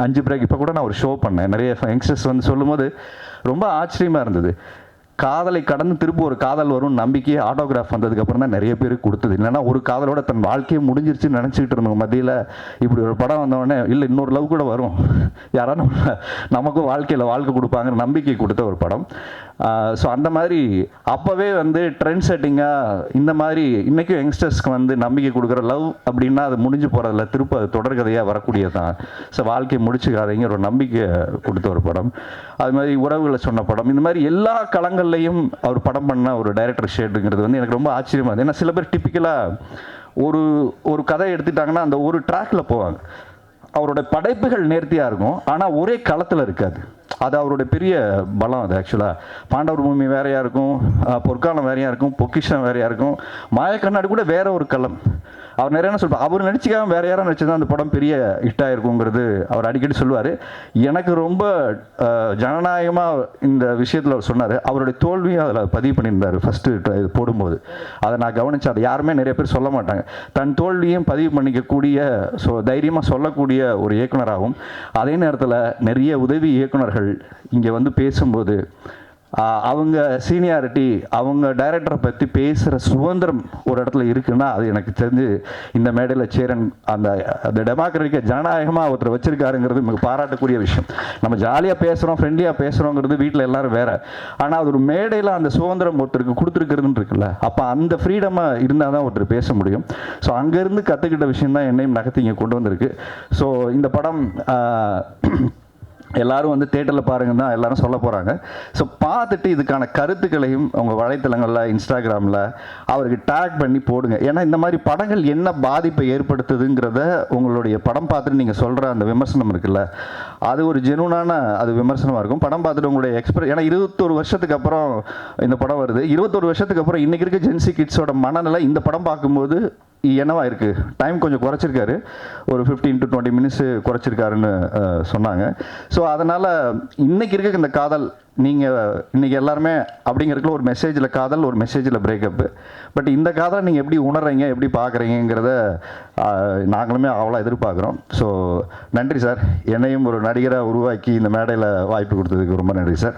5 பிரேக். இப்போ கூட நான் ஒரு ஷோ பண்ணேன், நிறைய யங்ஸ்டர்ஸ் வந்து சொல்லும்போது ரொம்ப ஆச்சரியமாக இருந்தது. காதலை கடந்து திரும்ப ஒரு காதல் வரும் நம்பிக்கையை ஆட்டோகிராஃப் வந்ததுக்கப்புறம் தான் நிறைய பேருக்கு கொடுத்தது. இல்லைன்னா ஒரு காதலோட தன் வாழ்க்கையை முடிஞ்சிருச்சுன்னு நினச்சிக்கிட்டு இருந்தவங்க மத்தியில் இப்படி ஒரு படம் வந்தோடனே இல்லை இன்னொரு லவ் கூட வரும், யாராவது நமக்கும் வாழ்க்கை கொடுப்பாங்கிற நம்பிக்கை கொடுத்த ஒரு படம். ஸோ அந்த மாதிரி அப்போவே வந்து ட்ரெண்ட் செட்டிங்காக இந்த மாதிரி இன்றைக்கும் யங்ஸ்டர்ஸ்க்கு வந்து நம்பிக்கை கொடுக்குற லவ் அப்படின்னா அது முடிஞ்சு போகிறதில்ல, திருப்ப அது தொடர்கதையாக வரக்கூடியது தான். ஸோ வாழ்க்கையை முடிச்சுக்காதீங்க ஒரு நம்பிக்கை கொடுத்த ஒரு படம். அது மாதிரி உறவுகளை சொன்ன படம். இந்த மாதிரி எல்லா களங்கள்லையும் அவர் படம் பண்ண ஒரு டைரக்டர் ஷேடுங்கிறது வந்து எனக்கு ரொம்ப ஆச்சரியமாக இருந்தது. ஏன்னா சில பேர் டிப்பிக்கலாக ஒரு ஒரு கதை எடுத்துட்டாங்கன்னா அந்த ஒரு ட்ராக்கில் போவாங்க. அவரோட படைப்புகள் நேர்த்தியாக இருக்கும், ஆனால் ஒரே களத்தில் இருக்காது. அது அவருடைய பெரிய பலம். அது ஆக்சுவலாக பாண்டவர் பூமி வேறையாக இருக்கும், பொற்காலம் வேறையாக இருக்கும், பொக்கிஷம் வேறையாக இருக்கும், மாயக்கண்ணாடி கூட வேற ஒரு களம். அவர் நிறைய சொல்லுவார், அவர் நடிச்சிக்காம வேற யாரும் நடிச்சதான் அந்த படம் பெரிய ஹிட்டாக இருக்குங்கிறது அவர் அடிக்கடி சொல்லுவார். எனக்கு ரொம்ப ஜனநாயகமாக இந்த விஷயத்தில் அவர் சொன்னார். அவருடைய தோல்வியும் அதில் பதிவு பண்ணியிருந்தார் ஃபஸ்ட்டு இது போடும்போது. அதை நான் கவனித்தேன். அதை யாருமே நிறைய பேர் சொல்ல மாட்டாங்க. தன் தோல்வியும் பதிவு பண்ணிக்கக்கூடிய தைரியமாக சொல்லக்கூடிய ஒரு இயக்குனராகவும், அதே நேரத்தில் நிறைய உதவி இயக்குனர்கள் இங்கே வந்து பேசும்போது அவங்க சீனியாரிட்டி, அவங்க டைரக்டரை பற்றி பேசுகிற சுதந்திரம் ஒரு இடத்துல இருக்குன்னா அது எனக்கு தெரிஞ்சு இந்த மேடையில் சேரன் அந்த டெமோக்ராட்டிக்க ஜனநாயகமாக ஒருத்தர் வச்சிருக்காருங்கிறது மிக பாராட்டக்கூடிய விஷயம். நம்ம ஜாலியாக பேசுகிறோம், ஃப்ரெண்ட்லியாக பேசுகிறோங்கிறது வீட்டில் எல்லோரும் வேறு. ஆனால் அது ஒரு மேடையில் அந்த சுதந்திரம் ஒருத்தருக்கு கொடுத்துருக்கிறதுன்னு இருக்குல்ல, அப்போ அந்த ஃப்ரீடமாக இருந்தால் தான் ஒருத்தர் பேச முடியும். ஸோ அங்கேருந்து கற்றுக்கிட்ட விஷயம் தான் என்னையும் நகர்த்தி இங்கே கொண்டு வந்திருக்கு. ஸோ இந்த படம் எல்லாரும் வந்து தேட்டரில் பாருங்க தான் எல்லாரும் சொல்ல போகிறாங்க. ஸோ பார்த்துட்டு இதுக்கான கருத்துக்களையும் உங்கள் வலைத்தளங்களில், இன்ஸ்டாகிராமில் அவருக்கு டேக் பண்ணி போடுங்க. ஏன்னா இந்த மாதிரி படங்கள் என்ன பாதிப்பை ஏற்படுத்துதுங்கிறத உங்களுடைய படம் பார்த்துட்டு நீங்கள் சொல்கிற அந்த விமர்சனம் இருக்குல்ல, அது ஒரு ஜெனுவனான அது விமர்சனமாக இருக்கும். படம் பார்த்துட்டு உங்களுடைய ஏன்னா 21 வருஷத்துக்கு அப்புறம் இந்த படம் வருது. 21 வருஷத்துக்கு அப்புறம் இன்றைக்கி இருக்க ஜென்சி கிட்ஸோட மனநிலை இந்த படம் பார்க்கும்போது என்னவா இருக்குது. டைம் கொஞ்சம் குறைச்சிருக்காரு, ஒரு 15 to 20 minutes குறைச்சிருக்காருன்னு சொன்னாங்க. ஸோ அதனால் இன்றைக்கி இருக்க இந்த காதல், நீங்கள் இன்றைக்கி எல்லாருமே அப்படிங்கிறதுக்குள்ள ஒரு மெசேஜில் காதல், ஒரு மெசேஜில் பிரேக்கப்பு. பட் இந்த காதலை நீங்கள் எப்படி உணர்றீங்க, எப்படி பார்க்குறீங்கிறத நாங்களுமே அவ்வளோ எதிர்பார்க்குறோம். ஸோ நன்றி சார், என்னையும் ஒரு நடிகராக உருவாக்கி இந்த மேடையில் வாய்ப்பு கொடுத்ததுக்கு ரொம்ப நன்றி சார்.